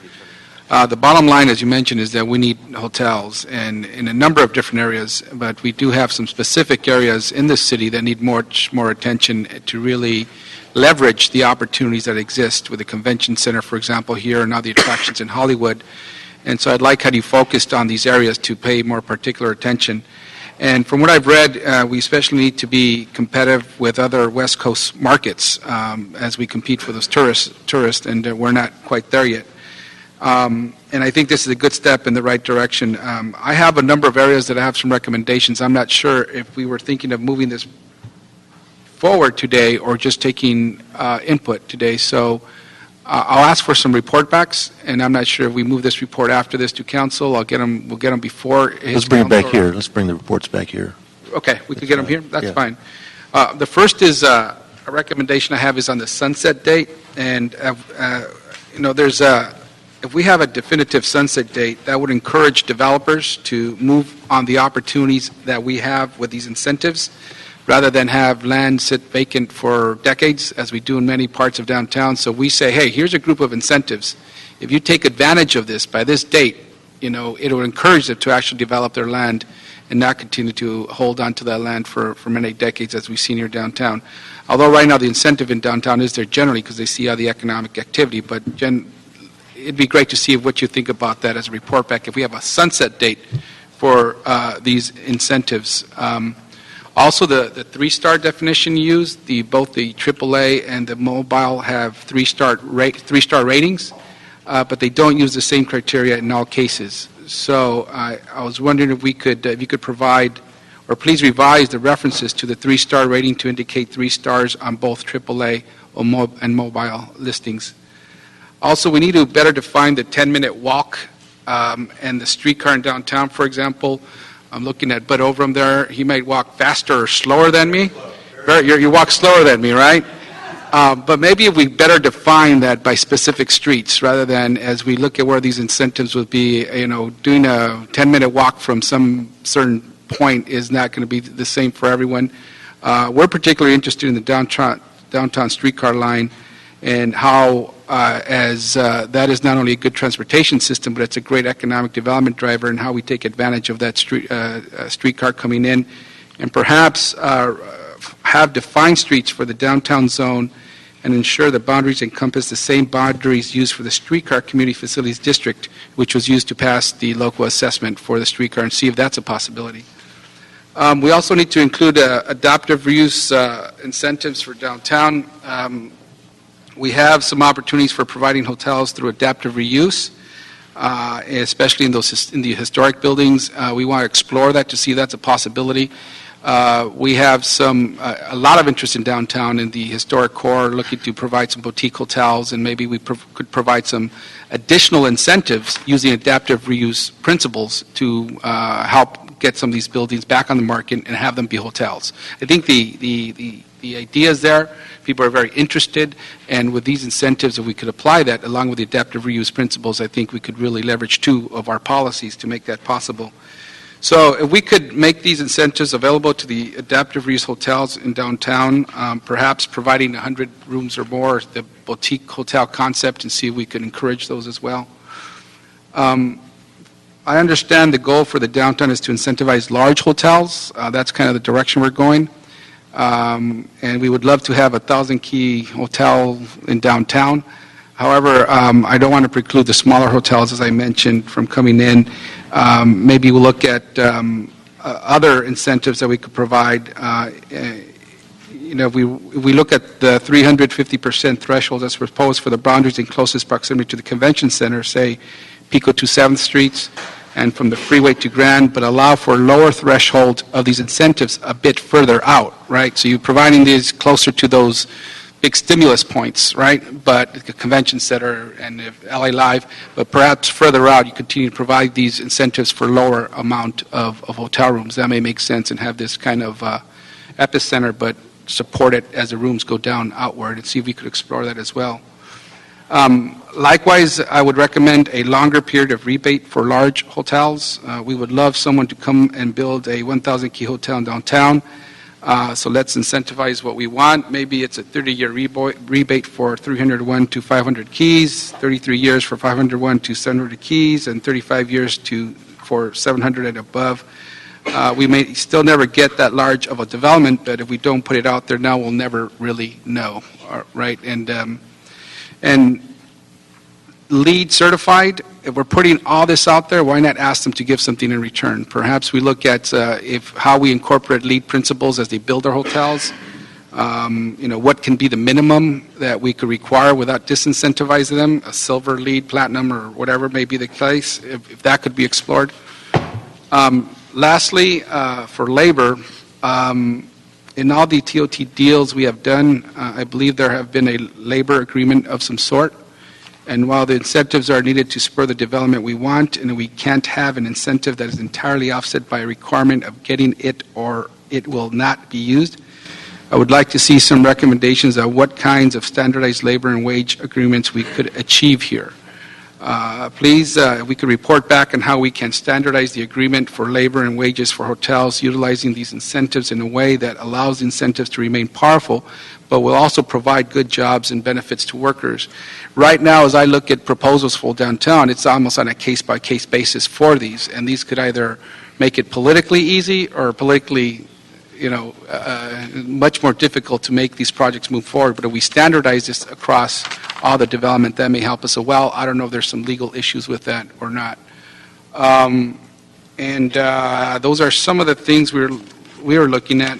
The bottom line, as you mentioned, is that we need hotels and in a number of different areas, but we do have some specific areas in the city that need much more attention to really leverage the opportunities that exist with the convention center, for example, here, and now the attractions in Hollywood. And so I'd like how you focused on these areas to pay more particular attention. And from what I've read, we especially need to be competitive with other West Coast markets as we compete for those tourists, and we're not quite there yet. And I think this is a good step in the right direction. I have a number of areas that I have some recommendations. I'm not sure if we were thinking of moving this forward today or just taking input today. So I'll ask for some report backs, and I'm not sure if we move this report after this to council. We'll get them before his Let's bring it back council. here. Let's bring the reports back here. Okay, we could get them here? That's Yeah. fine. The first is, a recommendation I have is on the sunset date, and, there's if we have a definitive sunset date, that would encourage developers to move on the opportunities that we have with these incentives, rather than have land sit vacant for decades, as we do in many parts of downtown. So we say, hey, here's a group of incentives. If you take advantage of this by this date, it will encourage them to actually develop their land and not continue to hold on to that land for many decades, as we've seen here downtown. Although right now the incentive in downtown is there generally because they see all the economic activity, but it'd be great to see what you think about that as a report back if we have a sunset date for these incentives. Also, the three-star definition used, both the AAA and the mobile have three-star ratings, but they don't use the same criteria in all cases. So I was wondering if you could provide, or please revise the references to the three-star rating to indicate 3 stars on both AAA and mobile listings. Also, we need to better define the 10-minute walk and the streetcar in downtown, for example. I'm looking at Bud Overham there. He might walk faster or slower than me. You walk slower than me, right? But maybe if we better define that by specific streets, rather than as we look at where these incentives would be, doing a 10-minute walk from some certain point is not going to be the same for everyone. We're particularly interested in the downtown streetcar line and how that is not only a good transportation system, but it's a great economic development driver, and how we take advantage of that streetcar coming in, and perhaps have defined streets for the downtown zone and ensure the boundaries encompass the same boundaries used for the streetcar community facilities district, which was used to pass the local assessment for the streetcar, and see if that's a possibility. We also need to include adaptive reuse incentives for downtown. We have some opportunities for providing hotels through adaptive reuse, especially in the historic buildings. We want to explore that to see if that's a possibility. We have a lot of interest in downtown in the historic core, looking to provide some boutique hotels, and maybe we could provide some additional incentives using adaptive reuse principles to help get some of these buildings back on the market and have them be hotels. I think the idea is there. People are very interested, and with these incentives, if we could apply that along with the adaptive reuse principles, I think we could really leverage 2 of our policies to make that possible. So if we could make these incentives available to the adaptive reuse hotels in downtown, perhaps providing 100 rooms or more, the boutique hotel concept, and see if we could encourage those as well. I understand the goal for the downtown is to incentivize large hotels. That's kind of the direction we're going. And we would love to have a 1,000-key hotel in downtown. However, I don't want to preclude the smaller hotels, as I mentioned, from coming in. Maybe we'll look at other incentives that we could provide. If we look at the 350% threshold that's proposed for the boundaries in closest proximity to the convention center, say Pico to 7th Streets, and from the freeway to Grand, but allow for lower threshold of these incentives a bit further out, right? So you're providing these closer to those big stimulus points, right? But the convention center and LA Live, but perhaps further out, you continue to provide these incentives for lower amount of hotel rooms. That may make sense and have this kind of epicenter, but support it as the rooms go down outward, and see if we could explore that as well. Likewise, I would recommend a longer period of rebate for large hotels. We would love someone to come and build a 1,000-key hotel in downtown. So let's incentivize what we want. Maybe it's a 30-year rebate for 301 to 500 keys, 33 years for 501 to 700 keys, and 35 years for 700 and above. We may still never get that large of a development, but if we don't put it out there now, we'll never really know, right? And LEED certified, if we're putting all this out there, why not ask them to give something in return? Perhaps we look at how we incorporate LEED principles as they build our hotels. What can be the minimum that we could require without disincentivizing them, a silver, LEED, platinum, or whatever may be the case, if that could be explored. Lastly, for labor, in all the TOT deals we have done, I believe there have been a labor agreement of some sort. And while the incentives are needed to spur the development we want, and we can't have an incentive that is entirely offset by a requirement of getting it or it will not be used, I would like to see some recommendations on what kinds of standardized labor and wage agreements we could achieve here. Please, if we could report back on how we can standardize the agreement for labor and wages for hotels, utilizing these incentives in a way that allows incentives to remain powerful, but will also provide good jobs and benefits to workers. Right now, as I look at proposals for downtown, it's almost on a case-by-case basis for these, and these could either make it politically easy or politically much more difficult to make these projects move forward. But if we standardize this across all the development, that may help us as well. I don't know if there's some legal issues with that or not. Those are some of the things we are looking at.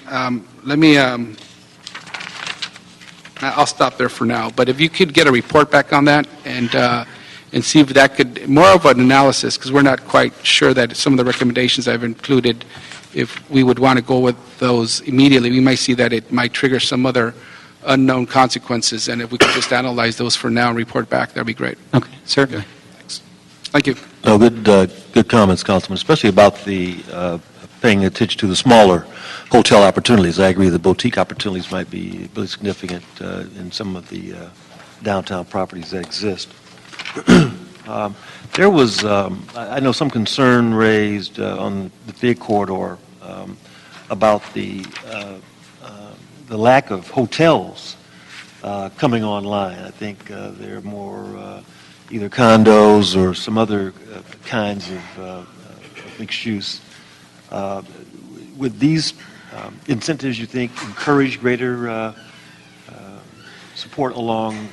I'll stop there for now. But if you could get a report back on that and see if that could, more of an analysis, because we're not quite sure that some of the recommendations I've included, if we would want to go with those immediately, we might see that it might trigger some other unknown consequences, and if we could just analyze those for now and report back, that'd be great. Okay, sir. Okay. Thanks. Thank you. No, good comments, Councilman, especially about the paying attention to the smaller hotel opportunities. I agree the boutique opportunities might be really significant in some of the downtown properties that exist. There was, I know, some concern raised on the big corridor about the lack of hotels coming online. I think there are more either condos or some other kinds of mixed use. Would these incentives, you think, encourage greater support along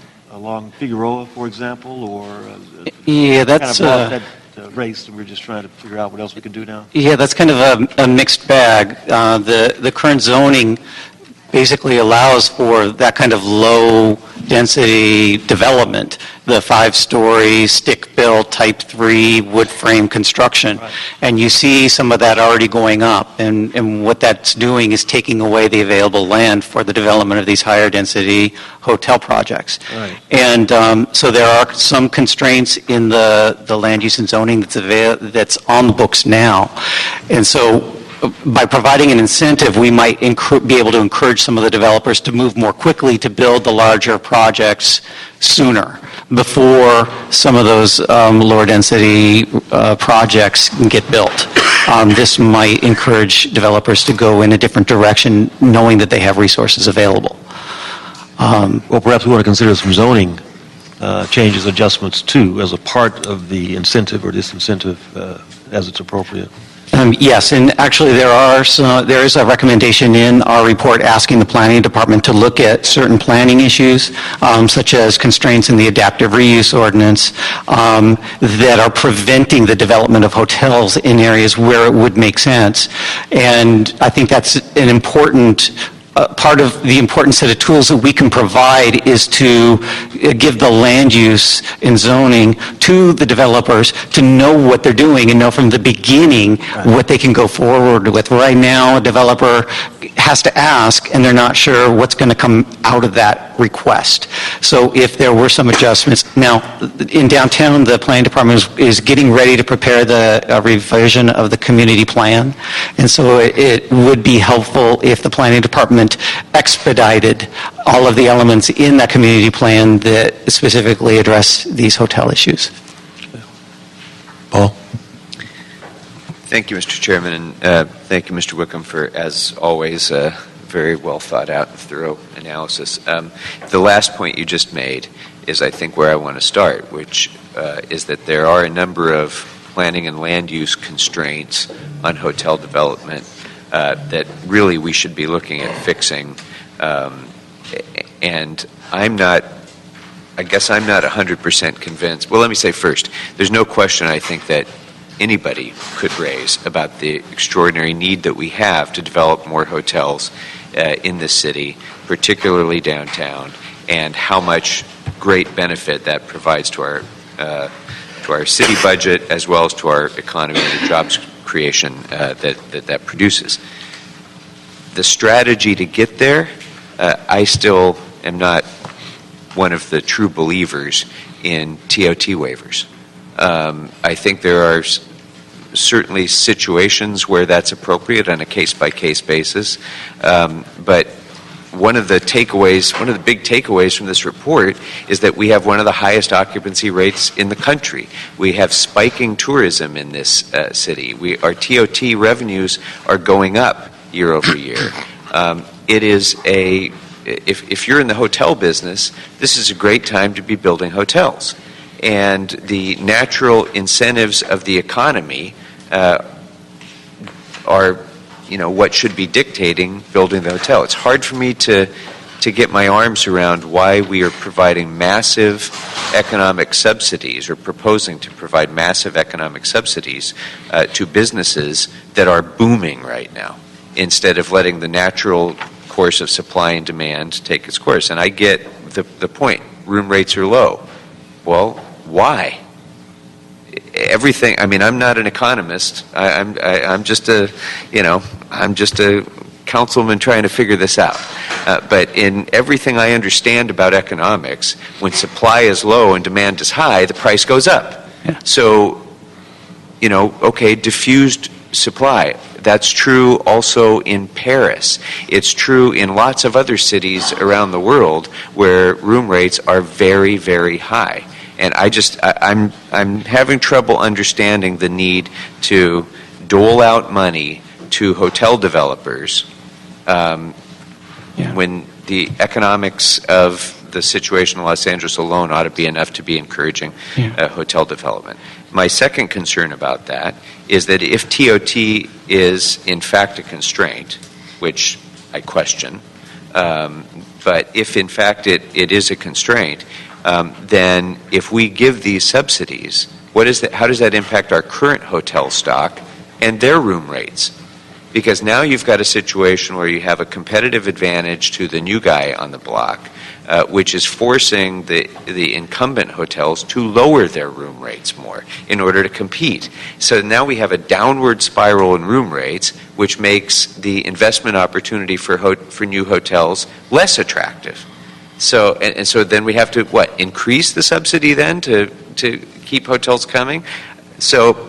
Figueroa, for example, or yeah, that's kind of that race, and we're just trying to figure out what else we can do now? Yeah, that's kind of a mixed bag. The current zoning basically allows for that kind of low-density development, the 5-story, stick-built, Type 3, wood frame construction. Right. And you see some of that already going up. And what that's doing is taking away the available land for the development of these higher-density hotel projects. Right. And so there are some constraints in the land use and zoning that's on the books now. And so by providing an incentive, we might be able to encourage some of the developers to move more quickly to build the larger projects sooner, before some of those lower density projects get built. This might encourage developers to go in a different direction, knowing that they have resources available. Well, perhaps we want to consider some zoning changes, adjustments, too, as a part of the incentive or disincentive as it's appropriate. Yes, and actually there is a recommendation in our report asking the planning department to look at certain planning issues, such as constraints in the adaptive reuse ordinance, that are preventing the development of hotels in areas where it would make sense. And I think that's an important part of the important set of tools that we can provide is to give the land use and zoning to the developers to know what they're doing and know from the beginning what they can go forward with. Right now, a developer has to ask, and they're not sure what's going to come out of that request. So if there were some adjustments. Now, in downtown, the planning department is getting ready to prepare the revision of the community plan. And so it would be helpful if the planning department expedited all of the elements in that community plan that specifically address these hotel issues. Paul? Thank you, Mr. Chairman, and thank you, Mr. Wickham, for, as always, very well thought out and thorough analysis. The last point you just made is, I think, where I want to start, which is that there are a number of planning and land use constraints on hotel development that really we should be looking at fixing. And I guess I'm not 100% convinced. Well, let me say first, there's no question, I think, that anybody could raise about the extraordinary need that we have to develop more hotels in this city, particularly downtown, and how much great benefit that provides to our city budget as well as to our economy and the jobs creation that produces. The strategy to get there, I still am not one of the true believers in TOT waivers. I think there are certainly situations where that's appropriate on a case-by-case basis, but one of the big takeaways from this report is that we have one of the highest occupancy rates in the country. We have spiking tourism in this city. Our TOT revenues are going up year over year. It is if you're in the hotel business, this is a great time to be building hotels. And the natural incentives of the economy are, what should be dictating building the hotel. It's hard for me to get my arms around why we are providing massive economic subsidies or proposing to provide massive economic subsidies to businesses that are booming right now, instead of letting the natural course of supply and demand take its course. And I get the point. Room rates are low. Well, why? Everything. I mean, I'm not an economist. I'm just a councilman trying to figure this out. But in everything I understand about economics, when supply is low and demand is high, the price goes up. Yeah. So, diffused supply. That's true also in Paris. It's true in lots of other cities around the world where room rates are very, very high. And I'm having trouble understanding the need to dole out money to hotel developers when the economics of the situation in Los Angeles alone ought to be enough to be encouraging hotel development. My second concern about that is that if TOT is in fact a constraint, which I question, but if in fact it is a constraint, then if we give these subsidies, how does that impact our current hotel stock and their room rates? Because now you've got a situation where you have a competitive advantage to the new guy on the block, which is forcing the incumbent hotels to lower their room rates more in order to compete. So now we have a downward spiral in room rates, which makes the investment opportunity for new hotels less attractive. So and so then we have to increase the subsidy then to keep hotels coming. So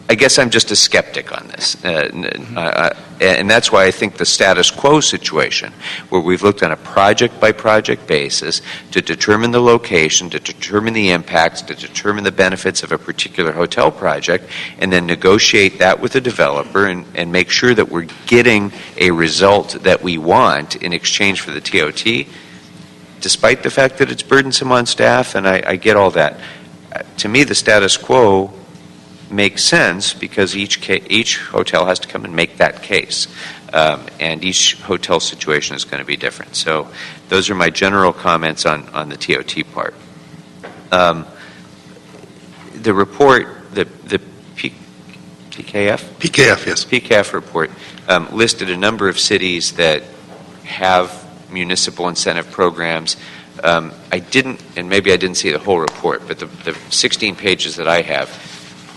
I guess I'm just a skeptic on this, and that's why I think the status quo situation, where we've looked on a project-by-project basis to determine the location, to determine the impacts, to determine the benefits of a particular hotel project, and then negotiate that with the developer and make sure that we're getting a result that we want in exchange for the TOT, despite the fact that it's burdensome on staff, and I get all that. To me, the status quo makes sense because each hotel has to come and make that case, and each hotel situation is going to be different. So those are my general comments on the TOT part. The report, the PKF? PKF, yes. PKF report listed a number of cities that have municipal incentive programs. I didn't, and maybe I didn't see the whole report, but the 16 pages that I have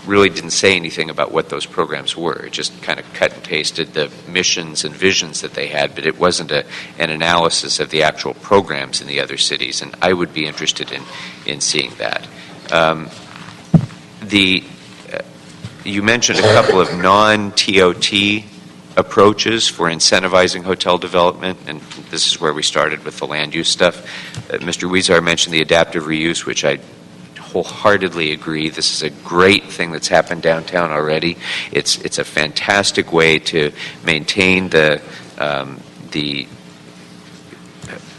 really didn't say anything about what those programs were. It just kind of cut and pasted the missions and visions that they had, but it wasn't an analysis of the actual programs in the other cities, and I would be interested in seeing that. You mentioned a couple of non-TOT approaches for incentivizing hotel development, and this is where we started with the land use stuff. Mr. Huizar mentioned the adaptive reuse, which I wholeheartedly agree. This is a great thing that's happened downtown already. It's a fantastic way to maintain the the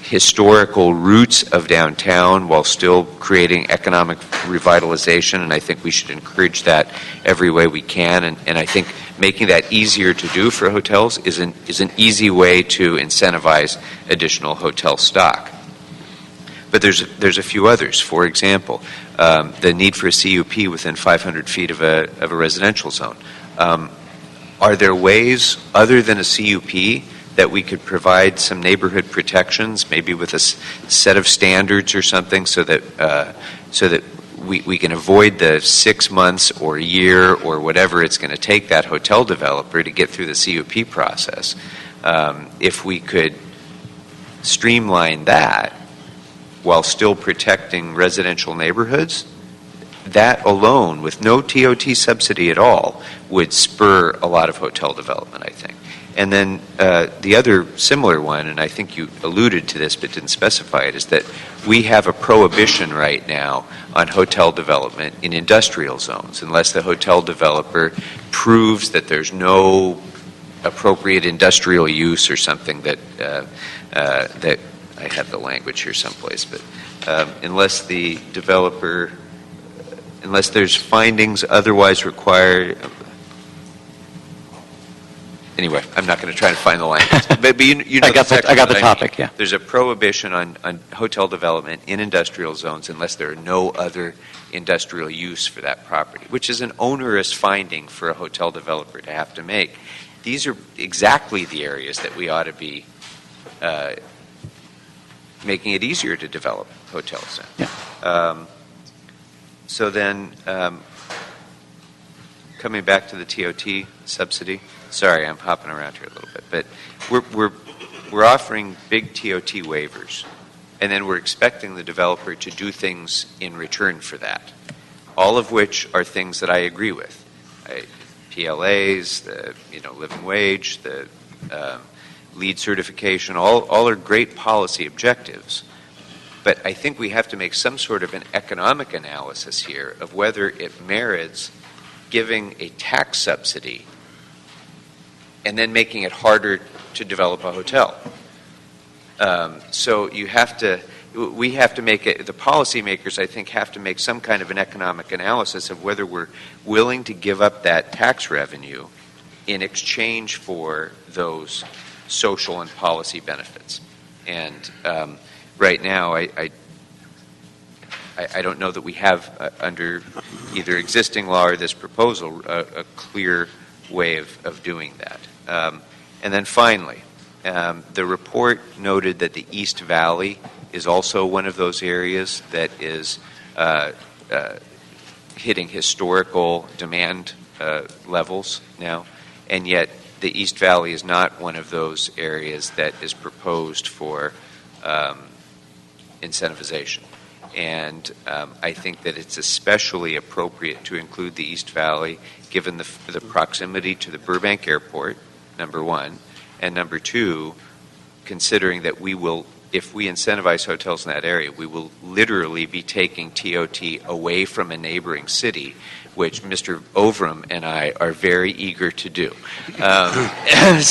historical roots of downtown while still creating economic revitalization, and I think we should encourage that every way we can, and I think making that easier to do for hotels is an easy way to incentivize additional hotel stock. But there's a few others. For example, the need for a CUP within 500 feet of a residential zone. Are there ways other than a CUP that we could provide some neighborhood protections, maybe with a set of standards or something, so that we can avoid the 6 months or a year or whatever it's going to take that hotel developer to get through the CUP process? If we could streamline that while still protecting residential neighborhoods, that alone, with no TOT subsidy at all, would spur a lot of hotel development, I think. And then the other similar one, and I think you alluded to this but didn't specify it, is that we have a prohibition right now on hotel development in industrial zones unless the hotel developer proves that there's no appropriate industrial use or something that I have the language here someplace, but unless the developer, unless there's findings otherwise required. Anyway, I'm not going to try to find the language. But you know I got the topic, yeah. There's a prohibition on hotel development in industrial zones unless there are no other industrial use for that property, which is an onerous finding for a hotel developer to have to make. These are exactly the areas that we ought to be making it easier to develop hotels in. Yeah. So then, coming back to the TOT subsidy, sorry, I'm hopping around here a little bit, but we're offering big TOT waivers, and then we're expecting the developer to do things in return for that, all of which are things that I agree with. PLAs, the living wage, the LEED certification, all are great policy objectives. But I think we have to make some sort of an economic analysis here of whether it merits giving a tax subsidy and then making it harder to develop a hotel. So we have to make it, the policymakers, I think, have to make some kind of an economic analysis of whether we're willing to give up that tax revenue in exchange for those social and policy benefits. And right now, I don't know that we have, under either existing law or this proposal, a clear way of doing that. And then finally, the report noted that the East Valley is also one of those areas that is hitting historical demand levels now, and yet the East Valley is not one of those areas that is proposed for incentivization. And I think that it's especially appropriate to include the East Valley given the proximity to the Burbank Airport, number one, and number two, considering that we will, if we incentivize hotels in that area, we will literally be taking TOT away from a neighboring city, which Mr. Overham and I are very eager to do. I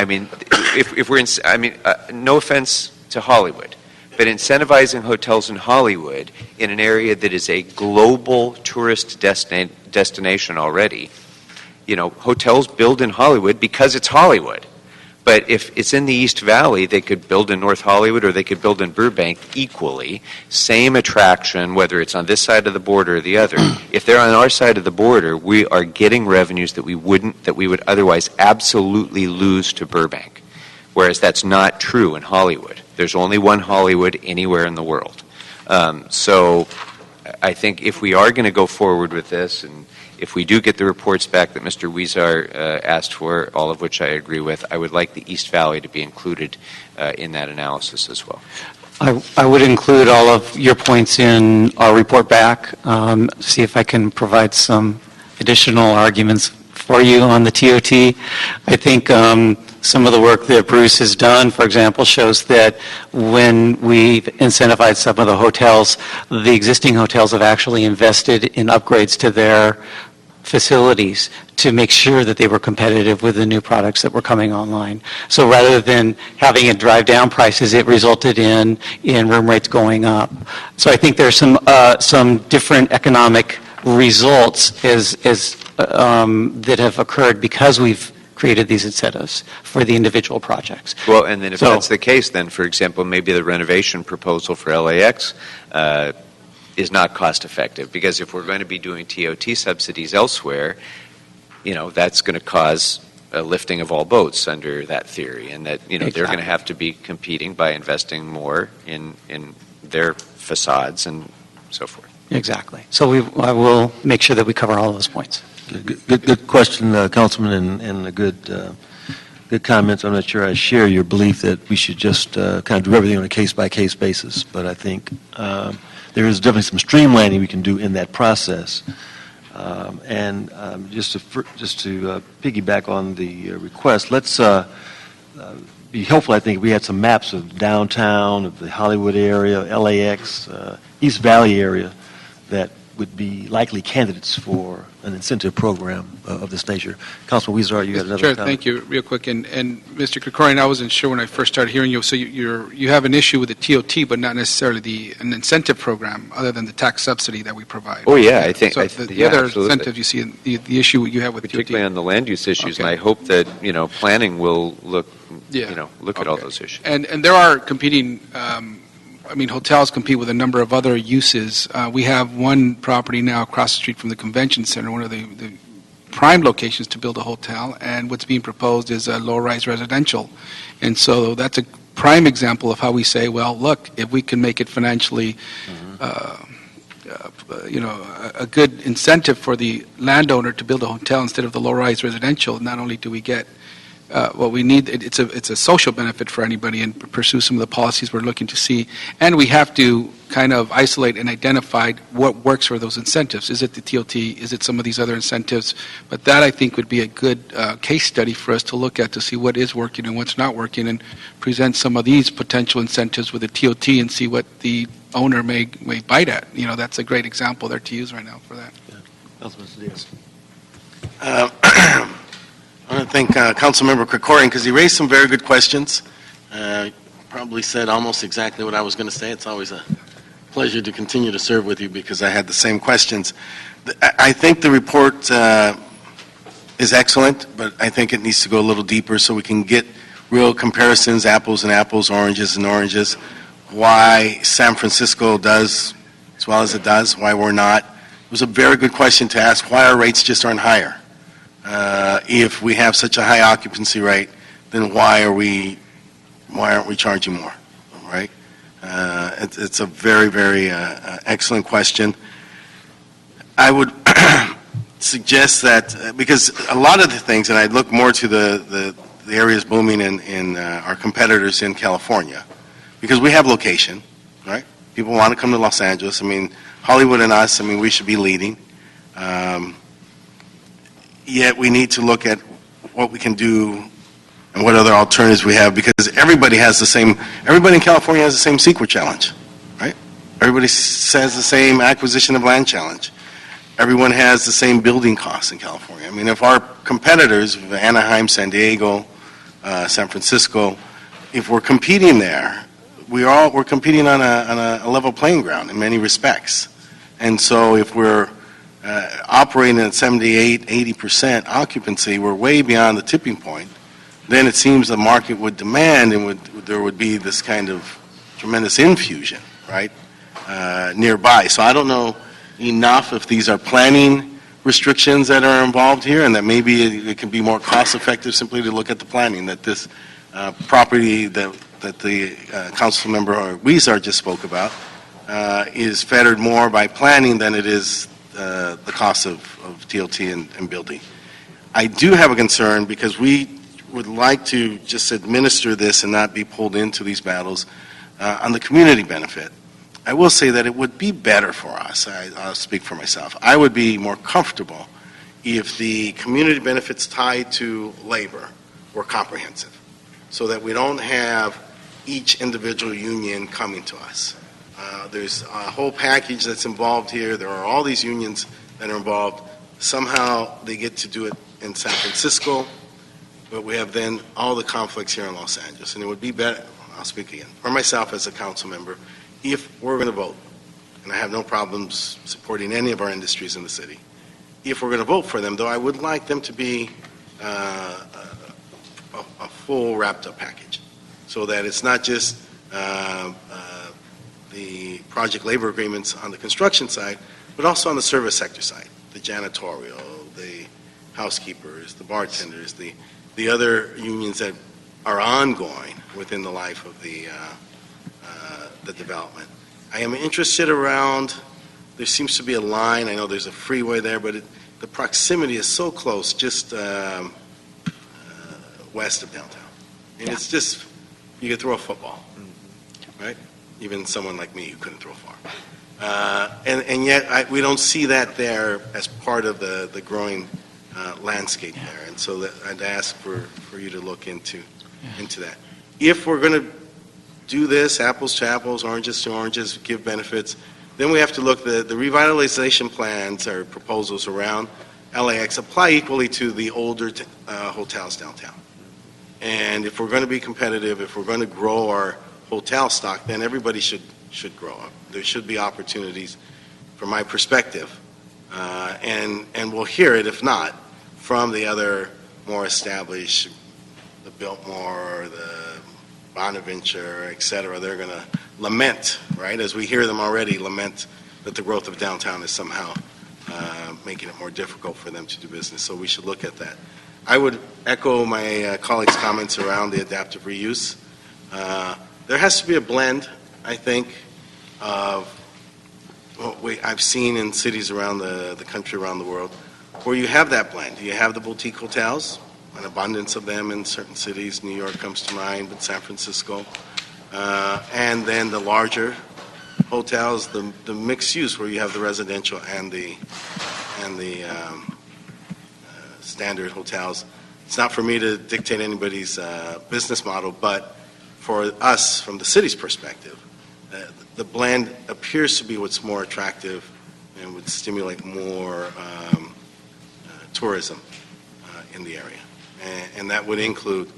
mean, if we're no offense to Hollywood, but incentivizing hotels in Hollywood in an area that is a global tourist destination already, hotels build in Hollywood because it's Hollywood. But if it's in the East Valley, they could build in North Hollywood or they could build in Burbank equally. Same attraction, whether it's on this side of the border or the other. If they're on our side of the border, we are getting revenues that we would otherwise absolutely lose to Burbank. Whereas that's not true in Hollywood. There's only one Hollywood anywhere in the world. So I think if we are going to go forward with this, and if we do get the reports back that Mr. Weezer asked for, all of which I agree with, I would like the East Valley to be included in that analysis as well. I would include all of your points in our report back, see if I can provide some additional arguments for you on the TOT. I think some of the work that Bruce has done, for example, shows that when we've incentivized some of the hotels, the existing hotels have actually invested in upgrades to their facilities to make sure that they were competitive with the new products that were coming online. So rather than having it drive down prices, it resulted in room rates going up. So I think there's some different economic results that have occurred because we've created these incentives for the individual projects. Well, and then if So- that's the case, then, for example, maybe the renovation proposal for LAX is not cost-effective, because if we're going to be doing TOT subsidies elsewhere, that's going to cause a lifting of all boats under that theory, and that, they're going Exactly. to have to be competing by investing more in their facades and so forth. Exactly. So I will make sure that we cover all those points. Good question, Councilman, and a good comments. I'm not sure I share your belief that we should just kind of do everything on a case-by-case basis, but I think there is definitely some streamlining we can do in that process. And just to piggyback on the request, let's be helpful, I think, if we had some maps of downtown, of the Hollywood area, LAX, East Valley area, that would be likely candidates for an incentive program of this nature. Councilman Weezer, you had another Chair, comment? thank you. Real quick, and Mr. Krikorian, I wasn't sure when I first started hearing you. So you have an issue with the TOT, but not necessarily an incentive program, other than the tax subsidy that we provide. Oh, yeah, I think, So the other absolutely. incentives you see, the issue you have with Particularly TOT. on the land use issues, and Okay. I hope that, planning will look at all Okay. those issues. And there are competing, hotels compete with a number of other uses. We have one property now across the street from the convention center, one of the prime locations to build a hotel, and what's being proposed is a low-rise residential. And so that's a prime example of how we say, well, look, if we can make it financially, a good incentive for the landowner to build a hotel instead of the low-rise residential, not only do we get what we need, it's a social benefit for anybody, and pursue some of the policies we're looking to see. And we have to kind of isolate and identify what works for those incentives. Is it the TOT? Is it some of these other incentives? But that, I think, would be a good case study for us to look at to see what is working and what's not working, and present some of these potential incentives with the TOT and see what the owner may bite at. That's a great example there to use right now for that. Councilman Cedillo. I want to thank Councilmember Krikorian because he raised some very good questions. Probably said almost exactly what I was going to say. It's always a pleasure to continue to serve with you because I had the same questions. I think the report is excellent, but I think it needs to go a little deeper so we can get real comparisons, apples and apples, oranges and oranges, why San Francisco does as well as it does, why we're not. It was a very good question to ask why our rates just aren't higher. If we have such a high occupancy rate, then why aren't we charging more, right? It's a very, very excellent question. I would suggest that, because a lot of the things, and I look more to the areas booming in our competitors in California, because we have location, right? People want to come to Los Angeles. Hollywood and us, we should be leading. Yet we need to look at what we can do and what other alternatives we have, because everybody in California has the same CEQA challenge, right? Everybody has the same acquisition of land challenge. Everyone has the same building costs in California. If our competitors, Anaheim, San Diego, San Francisco, if we're competing there, we're competing on a level playing ground in many respects. And so if we're operating at 78, 80% occupancy, we're way beyond the tipping point, then it seems the market would demand and there would be this kind of tremendous infusion, right, nearby. So I don't know enough if these are planning restrictions that are involved here, and that maybe it can be more cost-effective simply to look at the planning, that this property that the council member Weezer just spoke about is fettered more by planning than it is the cost of TOT and building. I do have a concern because we would like to just administer this and not be pulled into these battles on the community benefit. I will say that it would be better for us. I'll speak for myself. I would be more comfortable if the community benefits tied to labor were comprehensive, so that we don't have each individual union coming to us. There's a whole package that's involved here. There are all these unions that are involved. Somehow they get to do it in San Francisco, but we have then all the conflicts here in Los Angeles. And it would be better, I'll speak again, for myself as a council member, if we're going to vote, and I have no problems supporting any of our industries in the city, if we're going to vote for them, though, I would like them to be a full wrapped-up package, so that it's not just the project labor agreements on the construction side, but also on the service sector side, the janitorial, the housekeepers, the bartenders, the other unions that are ongoing within the life of the development. I am interested around, there seems to be a line, I know there's a freeway there, but the proximity is so close, just west of downtown. And it's just, you could throw a football, right? Even someone like me who couldn't throw far. And yet we don't see that there as part of the growing landscape there. And so I'd ask for you to look into that. If we're going to do this, apples to apples, oranges to oranges, give benefits, then we have to look, the revitalization plans or proposals around LAX apply equally to the older hotels downtown. And if we're going to be competitive, if we're going to grow our hotel stock, then everybody should grow up. There should be opportunities, from my perspective, and we'll hear it, if not, from the other more established, the Biltmore, the Bonaventure, et cetera. They're going to lament, right, as we hear them already, lament that the growth of downtown is somehow making it more difficult for them to do business. So we should look at that. I would echo my colleagues' comments around the adaptive reuse. There has to be a blend, I think, of what I've seen in cities around the country, around the world, where you have that blend. You have the boutique hotels, an abundance of them in certain cities. New York comes to mind, but San Francisco. And then the larger hotels, the mixed use, where you have the residential and the standard hotels. It's not for me to dictate anybody's business model, but for us, from the city's perspective, the blend appears to be what's more attractive and would stimulate more tourism in the area. And that would include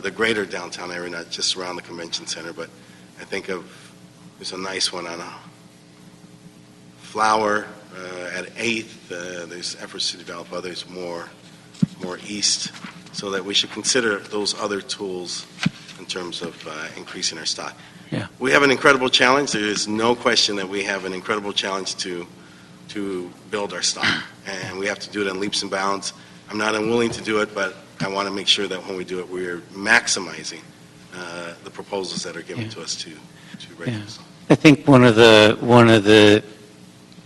the greater downtown area, not just around the convention center, but I think there's a nice one on a Flower at 8th. There's efforts to develop others more east, so that we should consider those other tools in terms of increasing our stock. Yeah. We have an incredible challenge. There is no question that we have an incredible challenge to build our stock, and we have to do it in leaps and bounds. I'm not unwilling to do it, but I want to make sure that when we do it, we're maximizing the proposals that are given to us to raise. I think one of the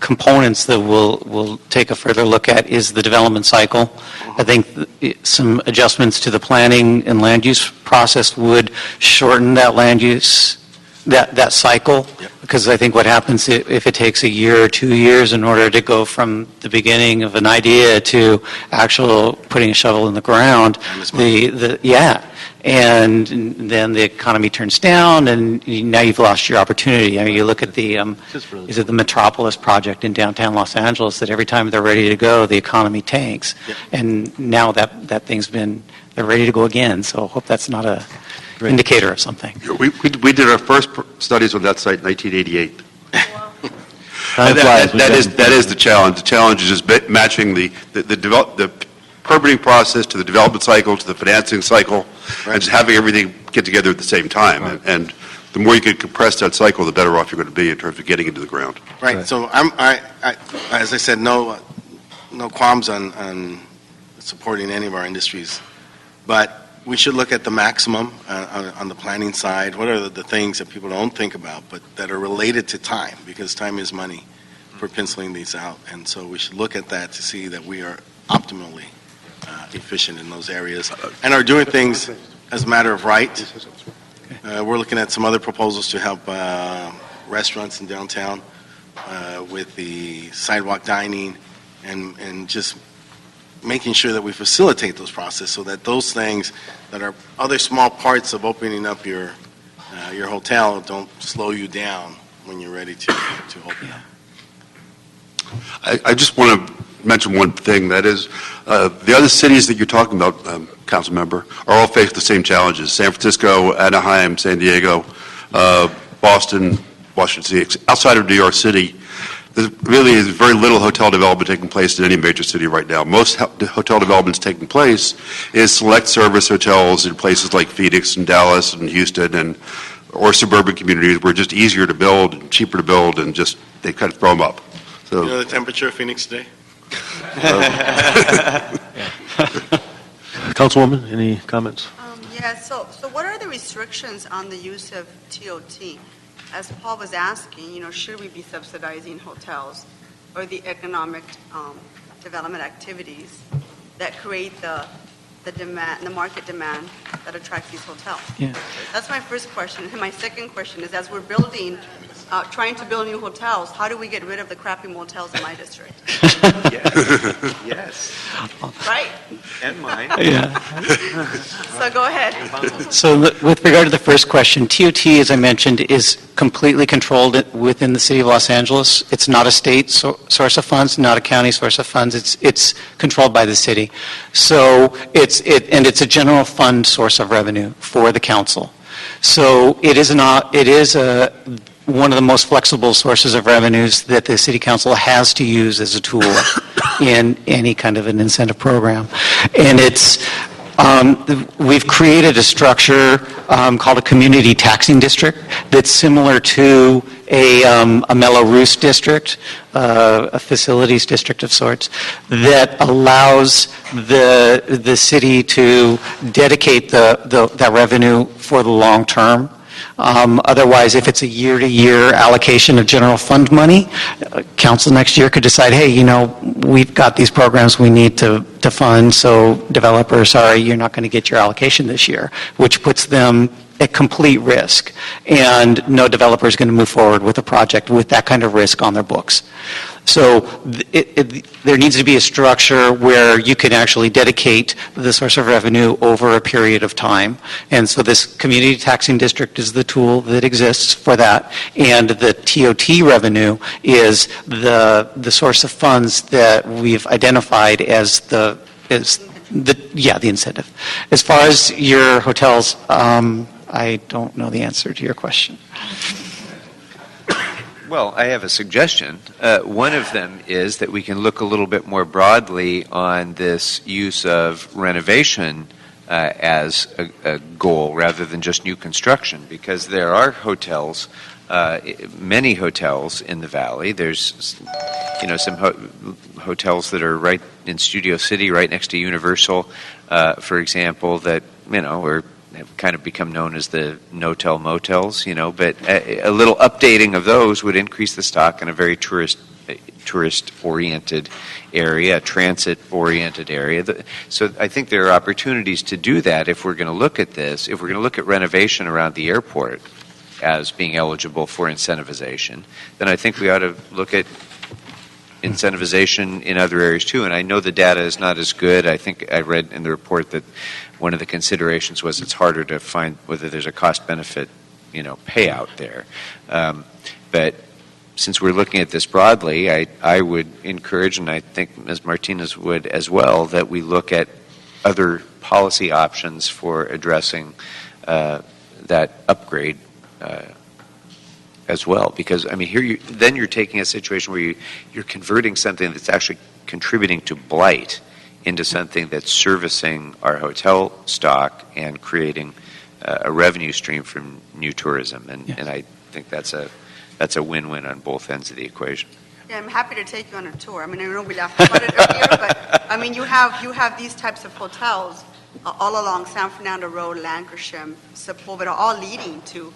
components that we'll take a further look at is the development cycle. I think some adjustments to the planning and land use process would shorten that land use, that cycle. Yep. Because I think what happens if it takes a year or 2 years in order to go from the beginning of an idea to actual putting a shovel in the ground, and then the economy turns down, and now you've lost your opportunity. I mean, you look at the, is it the Metropolis project in downtown Los Angeles, that every time they're ready to go, the economy tanks. Yep. And now that thing's they're ready to go again, so I hope that's not a indicator of something. We did our first studies on that site in 1988. Time flies. That is the challenge. The challenge is just matching the permitting process to the development cycle, to the financing cycle, and just having everything get together at the same time. Right. And the more you can compress that cycle, the better off you're going to be in terms of getting into the ground. Right. So I as I said, no qualms on supporting any of our industries, but we should look at the maximum on the planning side. What are the things that people don't think about, but that are related to time, because time is money for penciling these out. And so we should look at that to see that we are optimally efficient in those areas and are doing things as a matter of right. We're looking at some other proposals to help restaurants in downtown with the sidewalk dining and just making sure that we facilitate those processes so that those things that are other small parts of opening up your hotel don't slow you down when you're ready to open up. I just want to mention one thing. That is, the other cities that you're talking about, Council Member, are all faced with the same challenges. San Francisco, Anaheim, San Diego, Boston, Washington D.C. Outside of New York City, there really is very little hotel development taking place in any major city right now. Most hotel developments taking place is select service hotels in places like Phoenix and Dallas and Houston or suburban communities where it's just easier to build and cheaper to build and just they kind of throw them up. So, You know the temperature of Phoenix today? Councilwoman, any comments? Yeah, so what are the restrictions on the use of TOT? As Paul was asking, should we be subsidizing hotels or the economic development activities that create the demand, the market demand that attracts these hotels? Yeah. That's my first question. And my second question is, as we're building, trying to build new hotels, how do we get rid of the crappy motels in my district? Yes, Right? and mine. Yeah. So go ahead. So with regard to the first question, TOT, as I mentioned, is completely controlled within the city of Los Angeles. It's not a state source of funds, not a county source of funds. It's controlled by the city. So it's a general fund source of revenue for the council. So it is one of the most flexible sources of revenues that the city council has to use as a tool in any kind of an incentive program. And we've created a structure called a community taxing district that's similar to a Mello-Roos district, a facilities district of sorts, that allows the city to dedicate that revenue for the long term. Otherwise, if it's a year-to-year allocation of general fund money, council next year could decide, hey, we've got these programs we need to fund, so developer, sorry, you're not going to get your allocation this year, which puts them at complete risk. And no developer is going to move forward with a project with that kind of risk on their books. So there needs to be a structure where you can actually dedicate the source of revenue over a period of time. And so this community taxing district is the tool that exists for that. And the TOT revenue is the source of funds that we've identified as the incentive. As far as your hotels, I don't know the answer to your question. Well, I have a suggestion. One of them is that we can look a little bit more broadly on this use of renovation as a goal rather than just new construction, because there are hotels, many hotels in the valley. There's, some hotels that are right in Studio City, right next to Universal, for example, that, have kind of become known as the no-tell motels, but a little updating of those would increase the stock in a very tourist-oriented area, a transit-oriented area. So I think there are opportunities to do that if we're going to look at this. If we're going to look at renovation around the airport as being eligible for incentivization, then I think we ought to look at incentivization in other areas too. And I know the data is not as good. I think I read in the report that one of the considerations was it's harder to find whether there's a cost-benefit, payout there. But since we're looking at this broadly, I would encourage, and I think Ms. Martinez would as well, that we look at other policy options for addressing that upgrade as well. Because, here you're taking a situation where you're converting something that's actually contributing to blight into something that's servicing our hotel stock and creating a revenue stream from new tourism. And I think that's a win-win on both ends of the equation. Yeah, I'm happy to take you on a tour. I know we laughed about it earlier, but you have these types of hotels all along San Fernando Road, Lankershim, Sepulveda, all leading to,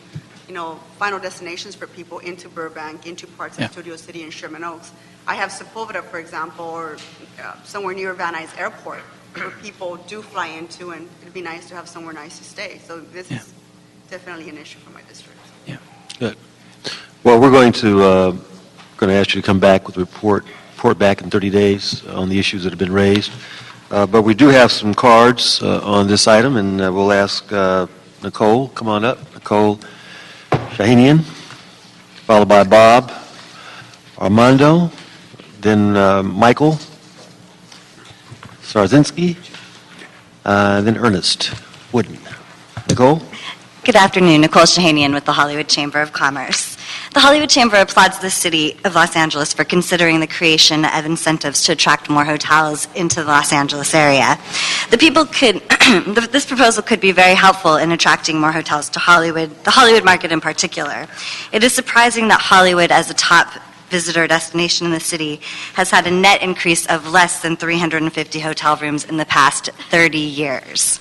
final destinations for people into Burbank, into parts of Studio City and Sherman Oaks. I have Sepulveda, for example, or somewhere near Van Nuys Airport, where people do fly into, and it'd be nice to have somewhere nice to stay. So this is definitely an issue for my district. Yeah. Good. Well, we're going to ask you to come back with a report back in 30 days on the issues that have been raised. But we do have some cards on this item, and we'll ask Nicole, come on up. Nicole Shahinian, followed by Bob, Armando, then Michael, Charchinski, then Ernest Wooden. Nicole? Good afternoon. Nicole Shahanian with the Hollywood Chamber of Commerce. The Hollywood Chamber applauds the City of Los Angeles for considering the creation of incentives to attract more hotels into the Los Angeles area. This proposal could be very helpful in attracting more hotels to Hollywood, the Hollywood market in particular. It is surprising that Hollywood, as a top visitor destination in the city, has had a net increase of less than 350 hotel rooms in the past 30 years.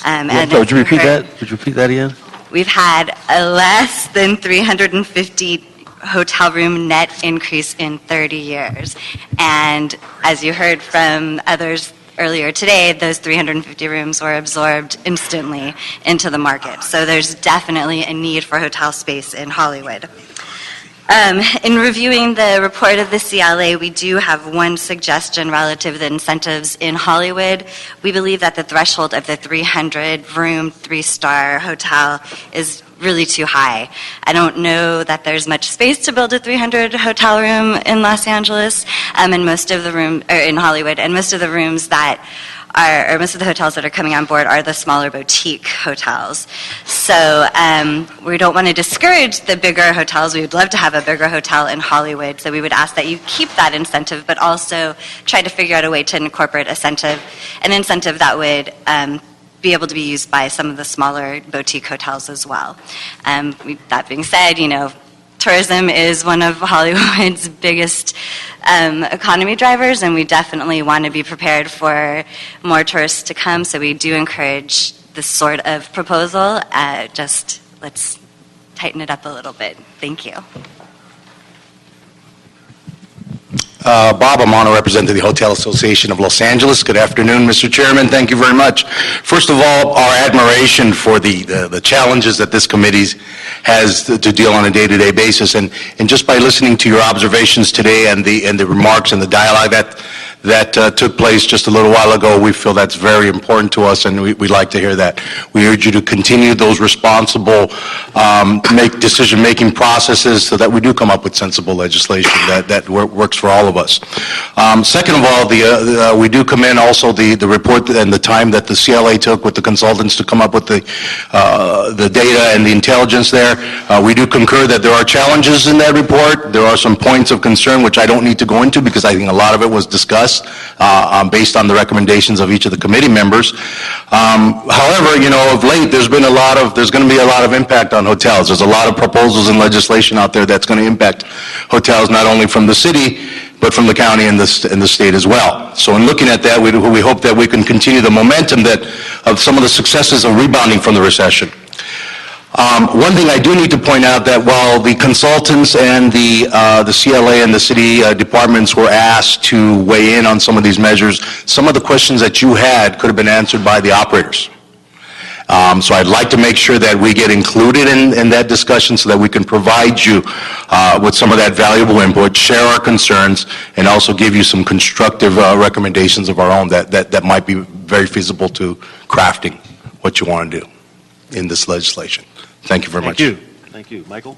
Would you repeat that? Would you repeat that again? We've had a less than 350 hotel room net increase in 30 years. And as you heard from others earlier today, those 350 rooms were absorbed instantly into the market. So there's definitely a need for hotel space in Hollywood. In reviewing the report of the CLA, we do have one suggestion relative to the incentives in Hollywood. We believe that the threshold of the 300-room, 3-star hotel is really too high. I don't know that there's much space to build a 300 hotel room in Los Angeles, and most of the in Hollywood, and most of the rooms that most of the hotels that are coming on board are the smaller boutique hotels. So we don't want to discourage the bigger hotels. We would love to have a bigger hotel in Hollywood. So we would ask that you keep that incentive, but also try to figure out a way to incorporate an incentive that would be able to be used by some of the smaller boutique hotels as well. That being said, tourism is one of Hollywood's biggest economy drivers, and we definitely want to be prepared for more tourists to come, so we do encourage this sort of proposal. Just let's tighten it up a little bit. Thank you. Bob Amano, representing the Hotel Association of Los Angeles. Good afternoon, Mr. Chairman. Thank you very much. First of all, our admiration for the challenges that this committee has to deal on a day-to-day basis. And just by listening to your observations today and the remarks and the dialogue that took place just a little while ago, we feel that's very important to us, and we'd like to hear that. We urge you to continue those responsible decision-making processes so that we do come up with sensible legislation that works for all of us. Second of all, we do commend also the report and the time that the CLA took with the consultants to come up with the data and the intelligence there. We do concur that there are challenges in that report. There are some points of concern which I don't need to go into because I think a lot of it was discussed based on the recommendations of each of the committee members. However, of late there's going to be a lot of impact on hotels. There's a lot of proposals and legislation out there that's going to impact hotels not only from the city but from the county and the state as well. So in looking at that, we hope that we can continue the momentum of some of the successes of rebounding from the recession. One thing I do need to point out that while the consultants and the CLA and the city departments were asked to weigh in on some of these measures, some of the questions that you had could have been answered by the operators. So I'd like to make sure that we get included in that discussion so that we can provide you with some of that valuable input, share our concerns, and also give you some constructive recommendations of our own that might be very feasible to crafting what you want to do in this legislation. Thank you very much. Thank you. Thank you. Michael?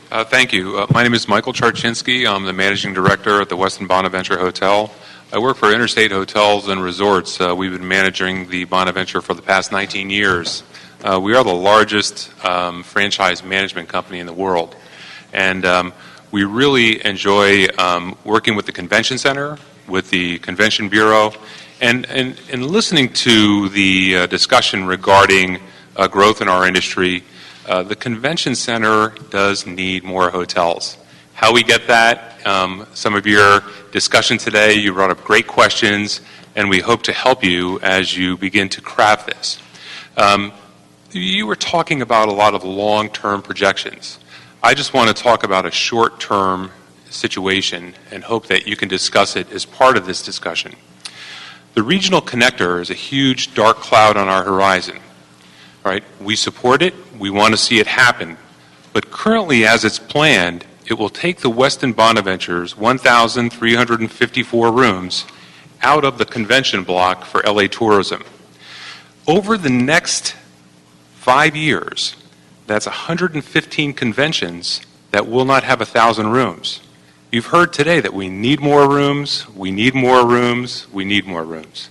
Thank you. My name is Michael Charchinski. I'm the managing director at the Westin Bonaventure Hotel. I work for Interstate Hotels and Resorts. We've been managing the Bonaventure for the past 19 years. We are the largest franchise management company in the world. And we really enjoy working with the Convention Center, with the Convention Bureau, and listening to the discussion regarding growth in our industry. The Convention Center does need more hotels. How we get that, some of your discussion today, you brought up great questions, and we hope to help you as you begin to craft this. You were talking about a lot of long-term projections. I just want to talk about a short-term situation and hope that you can discuss it as part of this discussion. The regional connector is a huge dark cloud on our horizon. Right? We support it. We want to see it happen. But currently, as it's planned, it will take the Westin Bonaventure's 1,354 rooms out of the convention block for LA tourism. Over the next 5 years, that's 115 conventions that will not have 1,000 rooms. You've heard today that we need more rooms, we need more rooms, we need more rooms.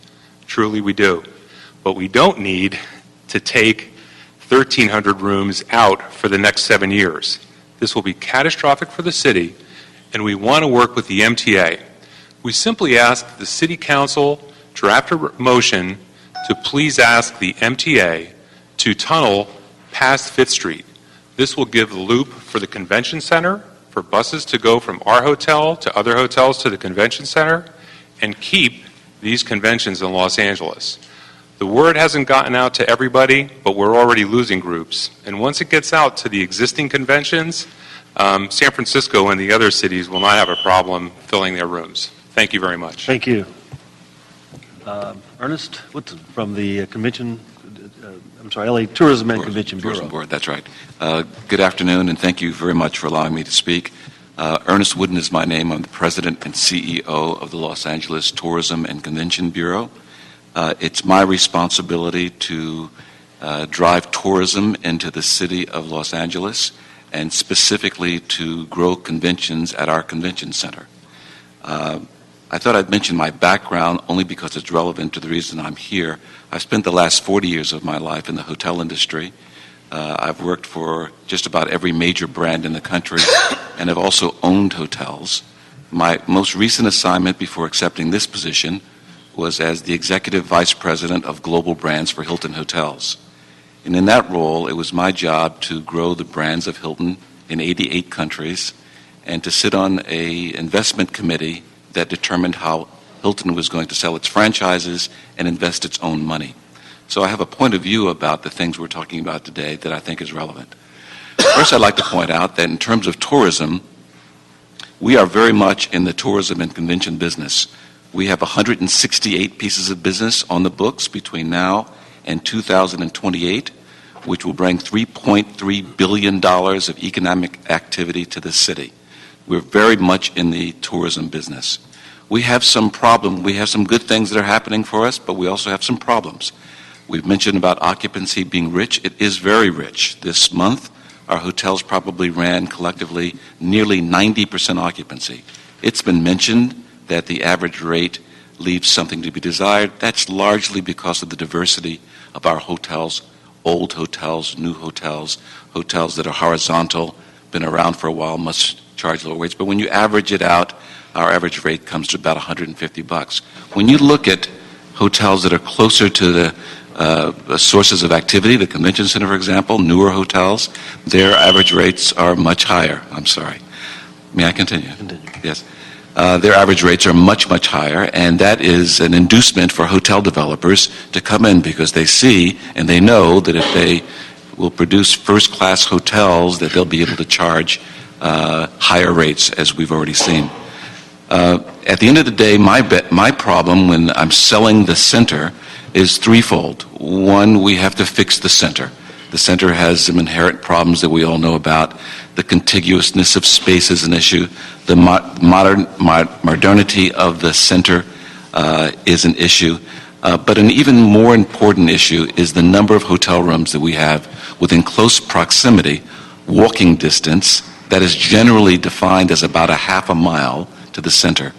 Truly, we do. But we don't need to take 1,300 rooms out for the next 7 years. This will be catastrophic for the city, and we want to work with the MTA. We simply ask the City Council draft a motion to please ask the MTA to tunnel past 5th Street. This will give the loop for the convention center, for buses to go from our hotel to other hotels to the convention center, and keep these conventions in Los Angeles. The word hasn't gotten out to everybody, but we're already losing groups. And once it gets out to the existing conventions, San Francisco and the other cities will not have a problem filling their rooms. Thank you very much. Thank you. Ernest Woodson from the LA Tourism and Convention Bureau. Tourism Board, that's right. Good afternoon, and thank you very much for allowing me to speak. Ernest Wooden is my name. I'm the President and CEO of the Los Angeles Tourism and Convention Bureau. It's my responsibility to drive tourism into the city of Los Angeles, and specifically to grow conventions at our convention center. I thought I'd mention my background only because it's relevant to the reason I'm here. I've spent the last 40 years of my life in the hotel industry. I've worked for just about every major brand in the country and have also owned hotels. My most recent assignment before accepting this position was as the Executive Vice President of Global Brands for Hilton Hotels. And in that role, it was my job to grow the brands of Hilton in 88 countries and to sit on an investment committee that determined how Hilton was going to sell its franchises and invest its own money. So I have a point of view about the things we're talking about today that I think is relevant. First, I'd like to point out that in terms of tourism, we are very much in the tourism and convention business. We have 168 pieces of business on the books between now and 2028, which will bring $3.3 billion of economic activity to the city. We're very much in the tourism business. We have some good things that are happening for us, but we also have some problems. We've mentioned about occupancy being rich. It is very rich. This month, our hotels probably ran collectively nearly 90% occupancy. It's been mentioned that the average rate leaves something to be desired. That's largely because of the diversity of our hotels, old hotels, new hotels, hotels that are horizontal, been around for a while, must charge lower rates. But when you average it out, our average rate comes to about $150. When you look at hotels that are closer to the sources of activity, the convention center, for example, newer hotels, their average rates are much higher. I'm sorry. May I continue? Continue. Yes. Their average rates are much, much higher, and that is an inducement for hotel developers to come in because they see and they know that if they will produce first-class hotels, that they'll be able to charge higher rates, as we've already seen. At the end of the day, my problem when I'm selling the center is threefold. One, we have to fix the center. The center has some inherent problems that we all know about. The contiguousness of space is an issue. The modernity of the center is an issue. But an even more important issue is the number of hotel rooms that we have within close proximity, walking distance, that is generally defined as about a half a mile to the center.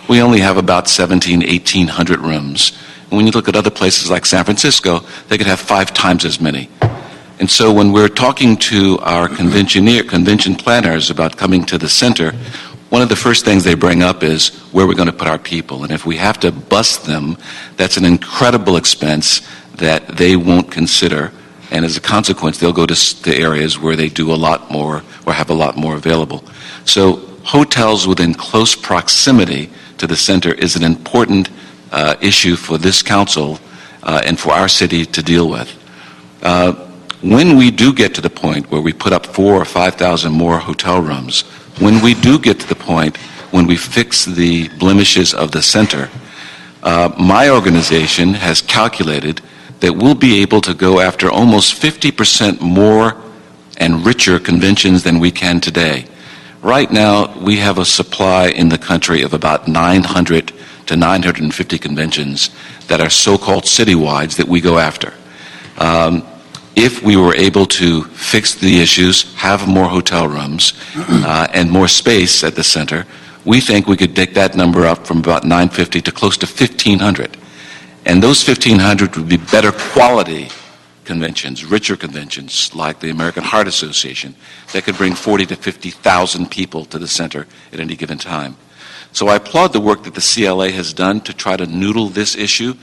We only have about 1,800 rooms. And when you look at other places like San Francisco, they could have 5 times as many. And so when we're talking to our convention planners about coming to the center, one of the first things they bring up is where we're going to put our people. And if we have to bus them, that's an incredible expense that they won't consider. And as a consequence, they'll go to the areas where they do a lot more or have a lot more available. So hotels within close proximity to the center is an important issue for this council and for our city to deal with. When we do get to the point where we put up 4,000 or 5,000 more hotel rooms, when we do get to the point when we fix the blemishes of the center, my organization has calculated that we'll be able to go after almost 50% more and richer conventions than we can today. Right now, we have a supply in the country of about 900 to 950 conventions that are so-called citywides that we go after. If we were able to fix the issues, have more hotel rooms, and more space at the center, we think we could take that number up from about 950 to close to 1,500. And those 1,500 would be better quality conventions, richer conventions, like the American Heart Association, that could bring 40 to 50,000 people to the center at any given time. So I applaud the work that the CLA has done to try to noodle this issue.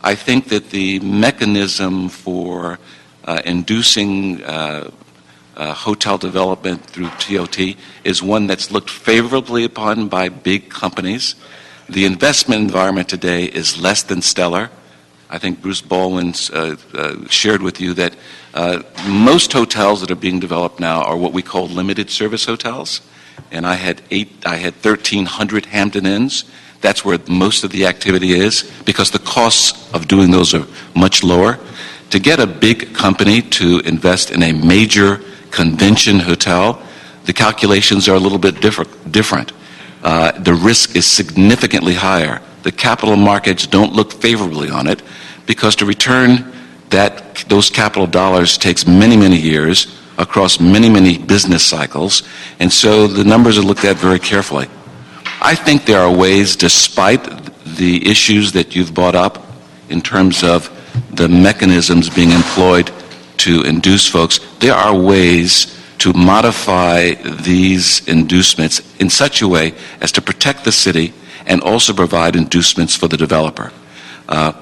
I think that the mechanism for inducing hotel development through TOT is one that's looked favorably upon by big companies. The investment environment today is less than stellar. I think Bruce Baldwin shared with you that most hotels that are being developed now are what we call limited service hotels. And I had 1,300 Hampton Inns. That's where most of the activity is because the costs of doing those are much lower. To get a big company to invest in a major convention hotel, the calculations are a little bit different. The risk is significantly higher. The capital markets don't look favorably on it because to return those capital dollars takes many, many years across many, many business cycles, and so the numbers are looked at very carefully. I think there are ways, despite the issues that you've brought up in terms of the mechanisms being employed to induce folks, there are ways to modify these inducements in such a way as to protect the city and also provide inducements for the developer.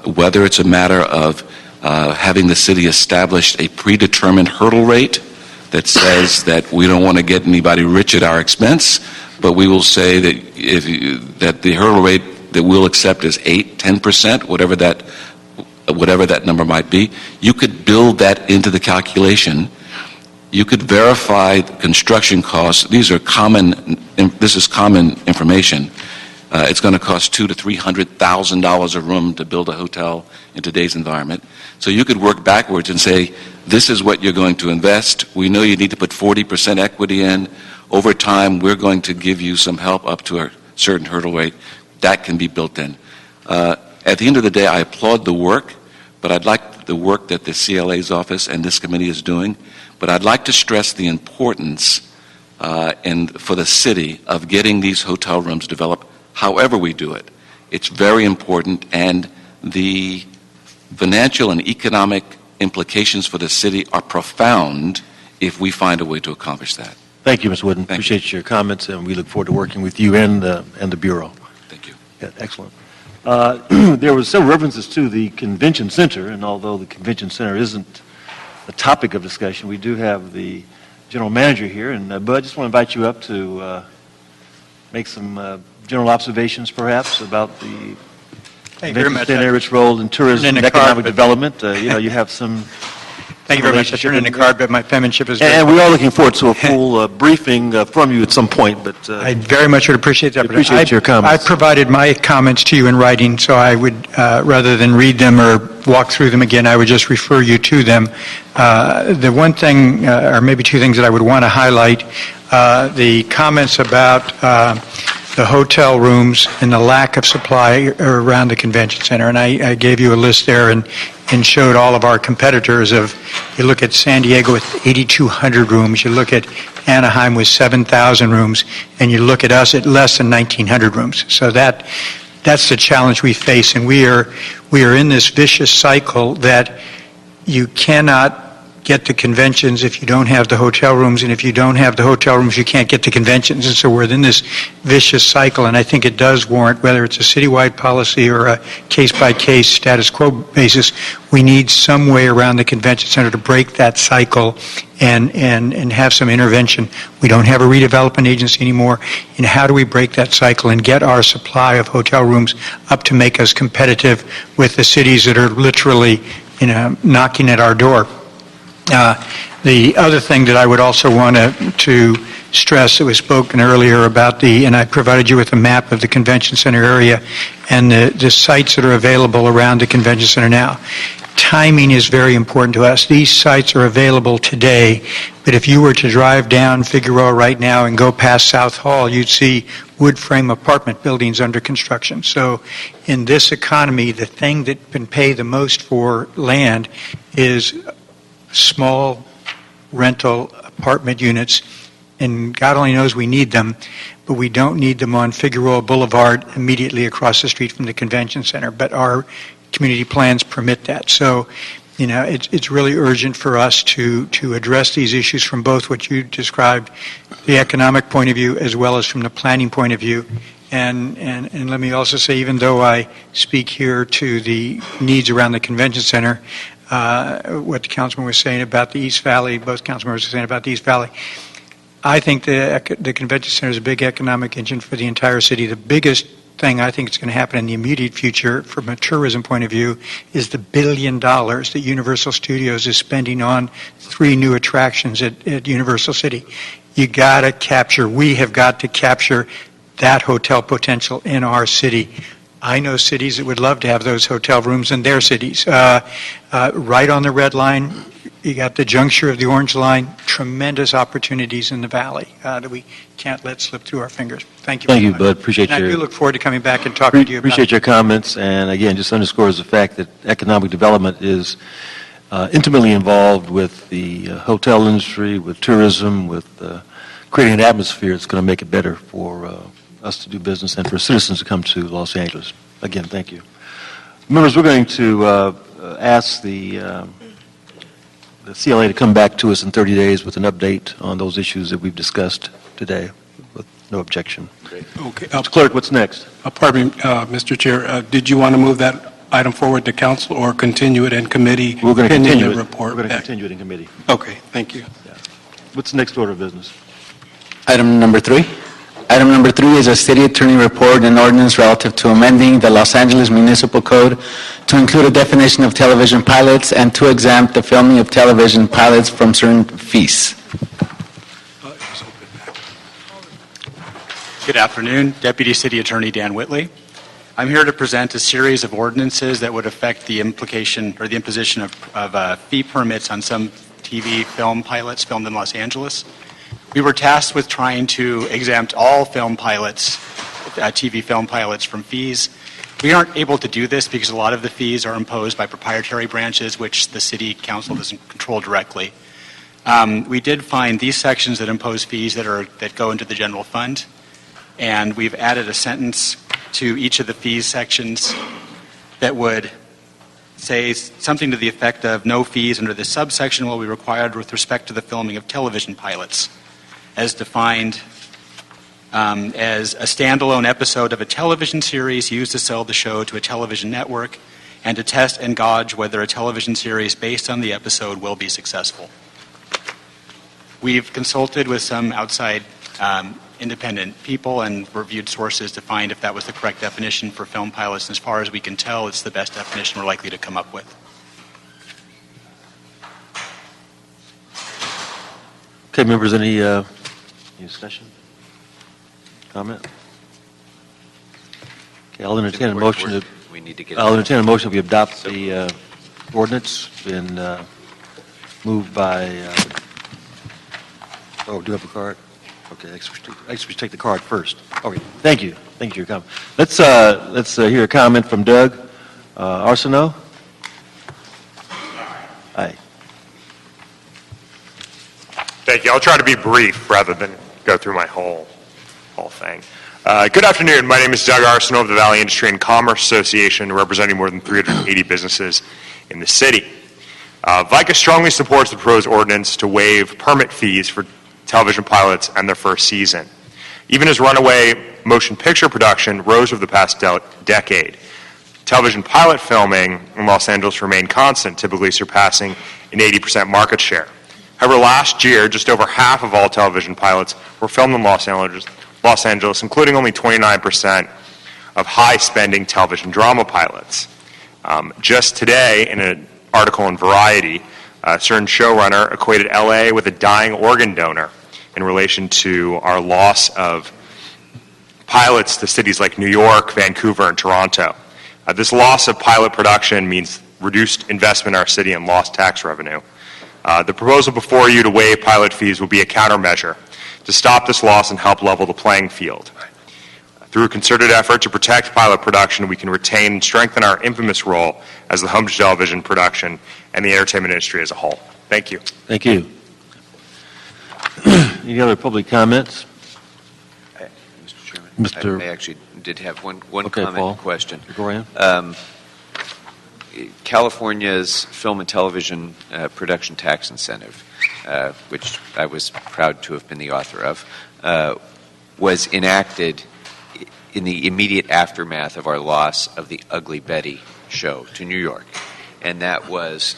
Whether it's a matter of having the city establish a predetermined hurdle rate that says that we don't want to get anybody rich at our expense, but we will say that that the hurdle rate that we'll accept is 8, 10%, whatever that number might be. You could build that into the calculation. You could verify the construction costs. This is common information. It's going to cost $200,000 to $300,000 a room to build a hotel in today's environment. So you could work backwards and say, this is what you're going to invest. We know you need to put 40% equity in. Over time, we're going to give you some help up to a certain hurdle rate. That can be built in. At the end of the day, I applaud the work, but I'd like the work that the CLA's office and this committee is doing. But I'd like to stress the importance for the city of getting these hotel rooms developed however we do it. It's very important, and the financial and economic implications for the city are profound if we find a way to accomplish that. Thank you, Ms. Wooden. Thank Appreciate your comments, and we look forward to working with you and the Bureau. Thank you. Yeah, excellent. There were several references to the Convention Center, and although the Convention Center isn't a topic of discussion, we do have the General Manager here, and Bud, I just want to invite you up to make some general observations, perhaps, about the Convention Center, its role in tourism and economic development. You have some... Thank you very much. I turned in a card, but my penmanship is good. And we are looking forward to a full briefing from you at some point, but... I very much would appreciate that. Appreciate your comments. I provided my comments to you in writing, so I would, rather than read them or walk through them again, I would just refer you to them. The one thing, or maybe two things that I would want to highlight, the comments about the hotel rooms and the lack of supply around the convention center. And I gave you a list there and showed all of our competitors of, you look at San Diego with 8,200 rooms, you look at Anaheim with 7,000 rooms, and you look at us at less than 1,900 rooms. So that's the challenge we face, and we are in this vicious cycle that you cannot get to conventions if you don't have the hotel rooms, and if you don't have the hotel rooms, you can't get to conventions. And so we're in this vicious cycle, and I think it does warrant, whether it's a citywide policy or a case-by-case status quo basis, we need some way around the convention center to break that cycle and have some intervention. We don't have a redevelopment agency anymore, and how do we break that cycle and get our supply of hotel rooms up to make us competitive with the cities that are literally, knocking at our door? The other thing that I would also want to stress that was spoken earlier about and I provided you with a map of the convention center area and the sites that are available around the convention center now. Timing is very important to us. These sites are available today, but if you were to drive down Figueroa right now and go past South Hall, you'd see wood frame apartment buildings under construction. So in this economy, the thing that can pay the most for land is small rental apartment units, and God only knows we need them, but we don't need them on Figueroa Boulevard immediately across the street from the convention center. But our community plans permit that. So, it's really urgent for us to address these issues from both what you described, the economic point of view, as well as from the planning point of view. And let me also say, even though I speak here to the needs around the convention center, what the councilman was saying about the East Valley, both councilmen were saying about the East Valley, I think the convention center is a big economic engine for the entire city. The biggest thing I think is going to happen in the immediate future from a tourism point of view is the $1 billion that Universal Studios is spending on 3 new attractions at Universal City. We have got to capture that hotel potential in our city. I know cities that would love to have those hotel rooms in their cities. Right on the red line, you got the juncture of the orange line, tremendous opportunities in the valley that we can't let slip through our fingers. Thank you very much. Thank you, Bud. Appreciate And I your... do look forward to coming back and talking to you about Appreciate it. your comments, and again, just underscores the fact that economic development is intimately involved with the hotel industry, with tourism, with creating an atmosphere that's going to make it better for us to do business and for citizens to come to Los Angeles. Again, thank you. Members, we're going to ask the CLA to come back to us in 30 days with an update on those issues that we've discussed today, with no objection. Okay. Mr. Clerk, what's next? Pardon me, Mr. Chair, did you want to move that item forward to council or continue it in committee? We're going to pending continue the it. report We're going to back? continue it in committee. Okay, thank you. What's the next order of business? Item number 3. Item number 3 is a city attorney report and ordinance relative to amending the Los Angeles Municipal Code to include a definition of television pilots and to exempt the filming of television pilots from certain fees. Good afternoon, Deputy City Attorney Dan Whitley. I'm here to present a series of ordinances that would affect the implication or the imposition of fee permits on some TV film pilots filmed in Los Angeles. We were tasked with trying to exempt all film pilots, TV film pilots, from fees. We aren't able to do this because a lot of the fees are imposed by proprietary branches, which the City Council doesn't control directly. We did find these sections that impose fees that go into the general fund, and we've added a sentence to each of the fees sections that would say something to the effect of no fees under this subsection will be required with respect to the filming of television pilots, as defined as a standalone episode of a television series used to sell the show to a television network and to test and gauge whether a television series based on the episode will be successful. We've consulted with some outside independent people and reviewed sources to find if that was the correct definition for film pilots, and as far as we can tell, it's the best definition we're likely to come up with. Okay, members, any discussion? Comment? Okay, I'll entertain a motion that we adopt the ordinance. Been moved by. Oh, do you have a card? Okay, experts take the card first. Okay, thank you. Thank you for your comment. Let's hear a comment from Doug Arsenault. Aye. Thank you. I'll try to be brief rather than go through my whole thing. Good afternoon. My name is Doug Arsenault of the Valley Industry and Commerce Association, representing more than 380 businesses in the city. VICA strongly supports the proposed ordinance to waive permit fees for television pilots and their first season. Even as runaway motion picture production rose over the past decade, television pilot filming in Los Angeles remained constant, typically surpassing an 80% market share. However, last year, just over half of all television pilots were filmed in Los Angeles, including only 29% of high-spending television drama pilots. Just today, in an article in Variety, a certain showrunner equated LA with a dying organ donor in relation to our loss of pilots to cities like New York, Vancouver, and Toronto. This loss of pilot production means reduced investment in our city and lost tax revenue. The proposal before you to waive pilot fees will be a countermeasure to stop this loss and help level the playing field. Through a concerted effort to protect pilot production, we can retain and strengthen our infamous role as the home to television production and the entertainment industry as a whole. Thank you. Thank you. Any other public comments? Mr. Chairman, I actually did have one okay, comment Paul. and question. Go ahead. California's film and television production tax incentive, which I was proud to have been the author of, was enacted in the immediate aftermath of our loss of the Ugly Betty show to New York. And that was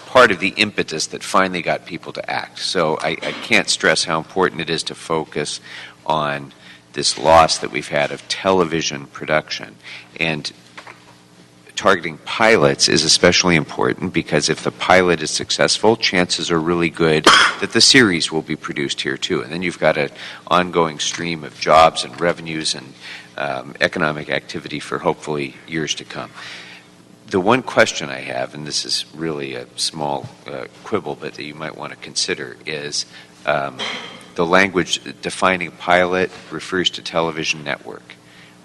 part of the impetus that finally got people to act. So I can't stress how important it is to focus on this loss that we've had of television production. And targeting pilots is especially important because if the pilot is successful, chances are really good that the series will be produced here too. And then you've got an ongoing stream of jobs and revenues and economic activity for hopefully years to come. The one question I have, and this is really a small quibble, but that you might want to consider, is the language defining pilot refers to television network,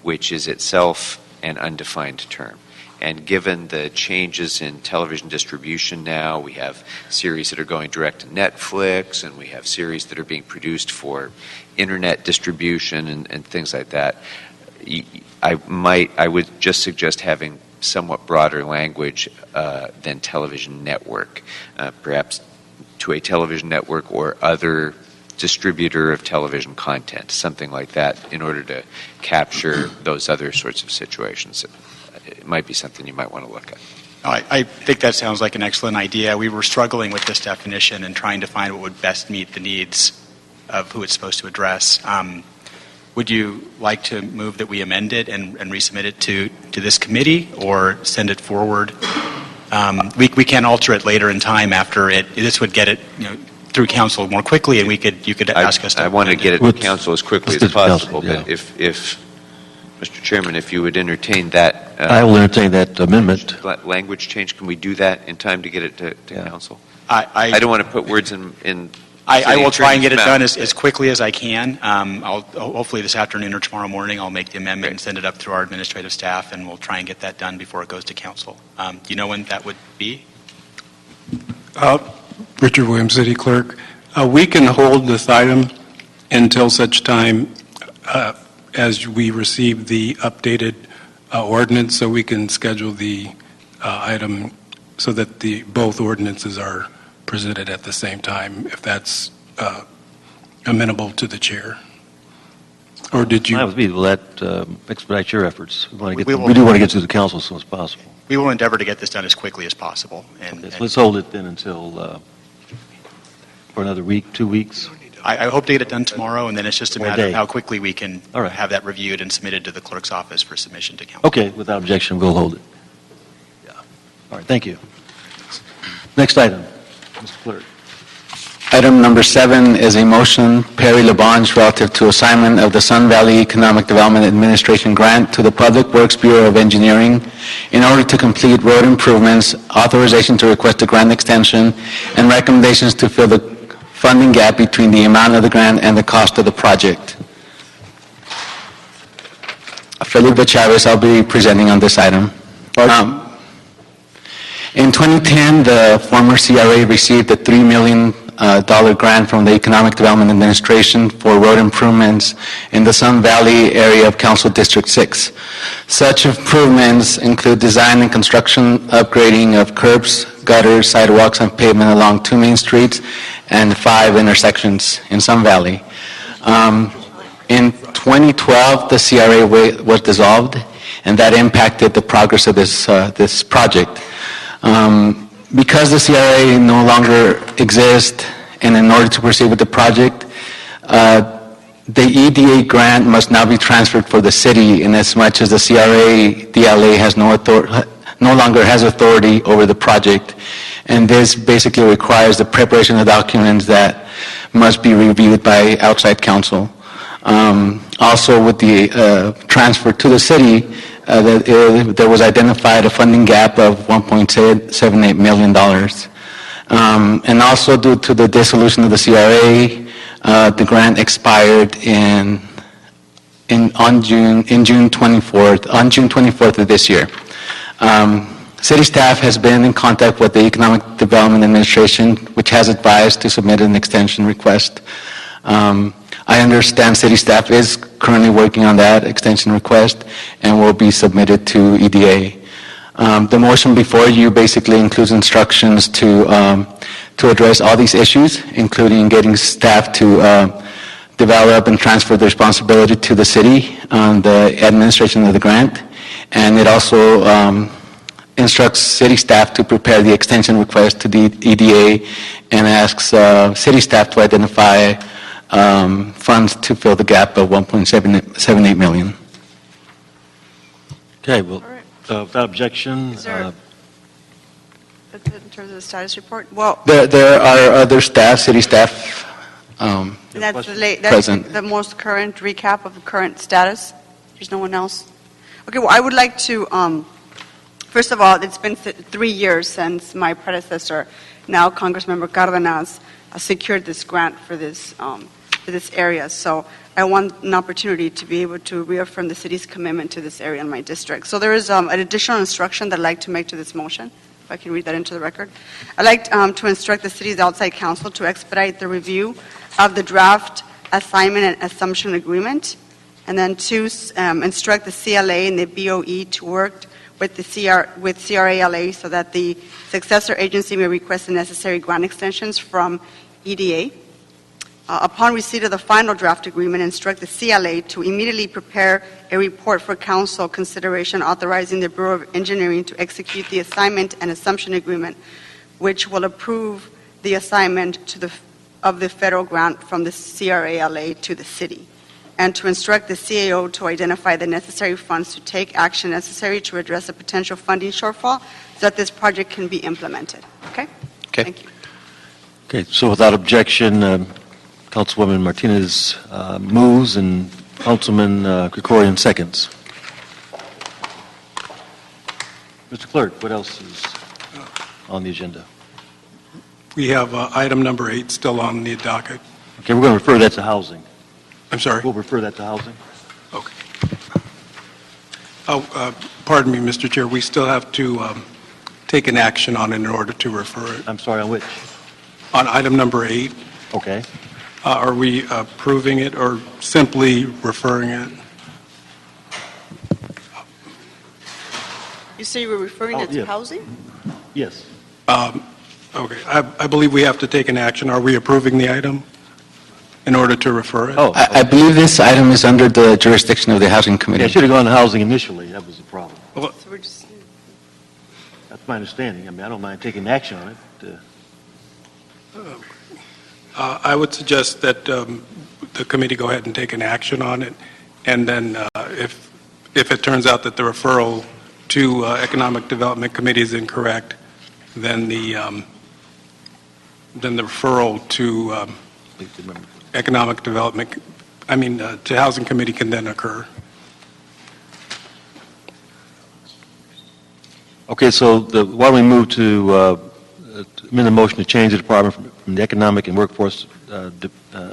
which is itself an undefined term. And given the changes in television distribution now, we have series that are going direct to Netflix, and we have series that are being produced for internet distribution and things like that. I would just suggest having somewhat broader language than television network, perhaps to a television network or other distributor of television content, something like that, in order to capture those other sorts of situations. It might be something you might want to look at. I think that sounds like an excellent idea. We were struggling with this definition and trying to find what would best meet the needs of who it's supposed to address. Would you like to move that we amend it and resubmit it to this committee, or send it forward? We can alter it later in time after it. This would get it, through council more quickly, and you could ask us to. I want to get it to council as quickly as possible, council, yeah. but if Mr. Chairman, if you would entertain that. I will entertain that amendment. Language change, can we do that in time to get it to council? I don't want to put words in. I will try and get it done as quickly as I can. Hopefully this afternoon or tomorrow morning, I'll make the amendment and send it up through our administrative staff, and we'll try and get that done before it goes to council. Do you know when that would be? Richard Williams, City Clerk. We can hold this item until such time as we receive the updated ordinance, so we can schedule the item so that both ordinances are presented at the same time, if that's amenable to the chair. Or did you? That would be, will that expedite your efforts? We do will- want to get to the council as soon as possible. We will endeavor to get this done as quickly as possible. And, So let's hold it then until, for another week, 2 weeks. I hope to get it done tomorrow, and then it's just a Or a matter of day. how quickly we can All right. have that reviewed and submitted to the clerk's office for submission to council. Okay, without objection, we'll hold it. Yeah. All right, thank you. Next item, Mr. Clerk. Item number 7 is a motion, Perry Labange, relative to assignment of the Sun Valley Economic Development Administration grant to the Public Works Bureau of Engineering in order to complete road improvements, authorization to request a grant extension, and recommendations to fill the funding gap between the amount of the grant and the cost of the project. Felipe Chavez, I'll be presenting on this item. In 2010, the former CRA received a $3 million grant from the Economic Development Administration for road improvements in the Sun Valley area of Council District 6. Such improvements include design and construction upgrading of curbs, gutters, sidewalks, and pavement along 2 main streets and 5 intersections in Sun Valley. In 2012, the CRA was dissolved, and that impacted the progress of this project. Because the CRA no longer exists, and in order to proceed with the project, the EDA grant must now be transferred for the city, in as much as the CRA DLA has no longer has authority over the project. And this basically requires the preparation of documents that must be reviewed by outside counsel. Also, with the transfer to the city, there was identified a funding gap of $1.78 million. And also, due to the dissolution of the CRA, the grant expired on June 24th of this year. City staff has been in contact with the Economic Development Administration, which has advised to submit an extension request. I understand city staff is currently working on that extension request and will be submitted to EDA. The motion before you basically includes instructions to address all these issues, including getting staff to develop and transfer the responsibility to the city on the administration of the grant. And it also instructs city staff to prepare the extension request to the EDA and asks city staff to identify funds to fill the gap of $1.78 million. Okay, well, without objection, Is there, in terms of the status report? Well, There are other staff, city staff, that's present. the most current recap of the current status? There's no one else? Okay, well, I would like to, first of all, it's been 3 years since my predecessor, now Congressmember Cardenas, secured this grant for this area. So I want an opportunity to be able to reaffirm the city's commitment to this area in my district. So there is an additional instruction that I'd like to make to this motion, if I can read that into the record. I'd like to instruct the city's outside counsel to expedite the review of the draft assignment and assumption agreement, and then to instruct the CLA and the BOE to work with with CRALA so that the successor agency may request the necessary grant extensions from EDA. Upon receipt of the final draft agreement, instruct the CLA to immediately prepare a report for council consideration authorizing the Bureau of Engineering to execute the assignment and assumption agreement, which will approve the assignment of the federal grant from the CRALA to the city, and to instruct the CAO to identify the necessary funds to take action necessary to address a potential funding shortfall so that this project can be implemented. Okay? Okay. Thank you. okay, so without objection, Councilwoman Martinez moves and Councilman Krikorian seconds. Mr. Clerk, what else is on the agenda? We have item number 8 still on the docket. Okay, we're going to refer that to housing. I'm sorry? We'll refer that to housing. Okay. Pardon me, Mr. Chair, we still have to take an action on it in order to refer it. I'm sorry, on which? On item number 8, Okay. are we approving it or simply referring it? You say you were referring it to yeah. housing? Yes. Okay, I believe we have to take an action. Are we approving the item in order to refer it? Oh, I believe this item is under the jurisdiction of the Housing yeah, Committee. it should have gone to housing initially. That was the problem. So we're just, That's my understanding. I mean, I don't mind taking action on it. I would suggest that the committee go ahead and take an action on it, and then if it turns out that the referral to Economic Development Committee is incorrect, then the referral to Economic Development, to Housing Committee can then occur. Okay, so why don't we move to amend the motion to change the department from the Economic and Workforce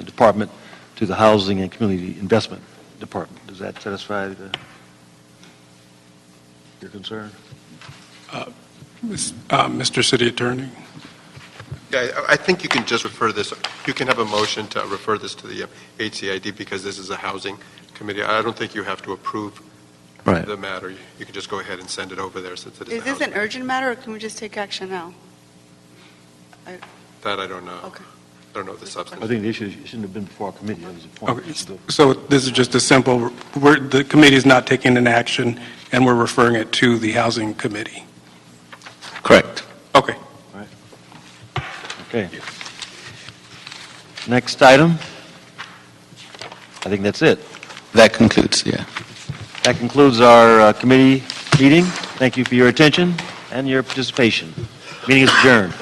Department to the Housing and Community Investment Department. Does that satisfy your concern? Mr. City Attorney? Yeah, I think you can just refer this, you can have a motion to refer this to the HCID because this is a housing committee. I don't think you have to approve the matter. You can just go ahead and send it over there since it is is this an urgent matter, or can we just take action now? That I don't know. Okay. I don't know the substance. I think the issue shouldn't have been before our committee. That was the point. Okay, so this is just a simple, the committee is not taking an action, and we're referring it to the Housing Committee. Correct. Okay. Okay. Next item. I think that's it. That concludes, yeah. That concludes our committee meeting. Thank you for your attention and your participation. Meeting is adjourned.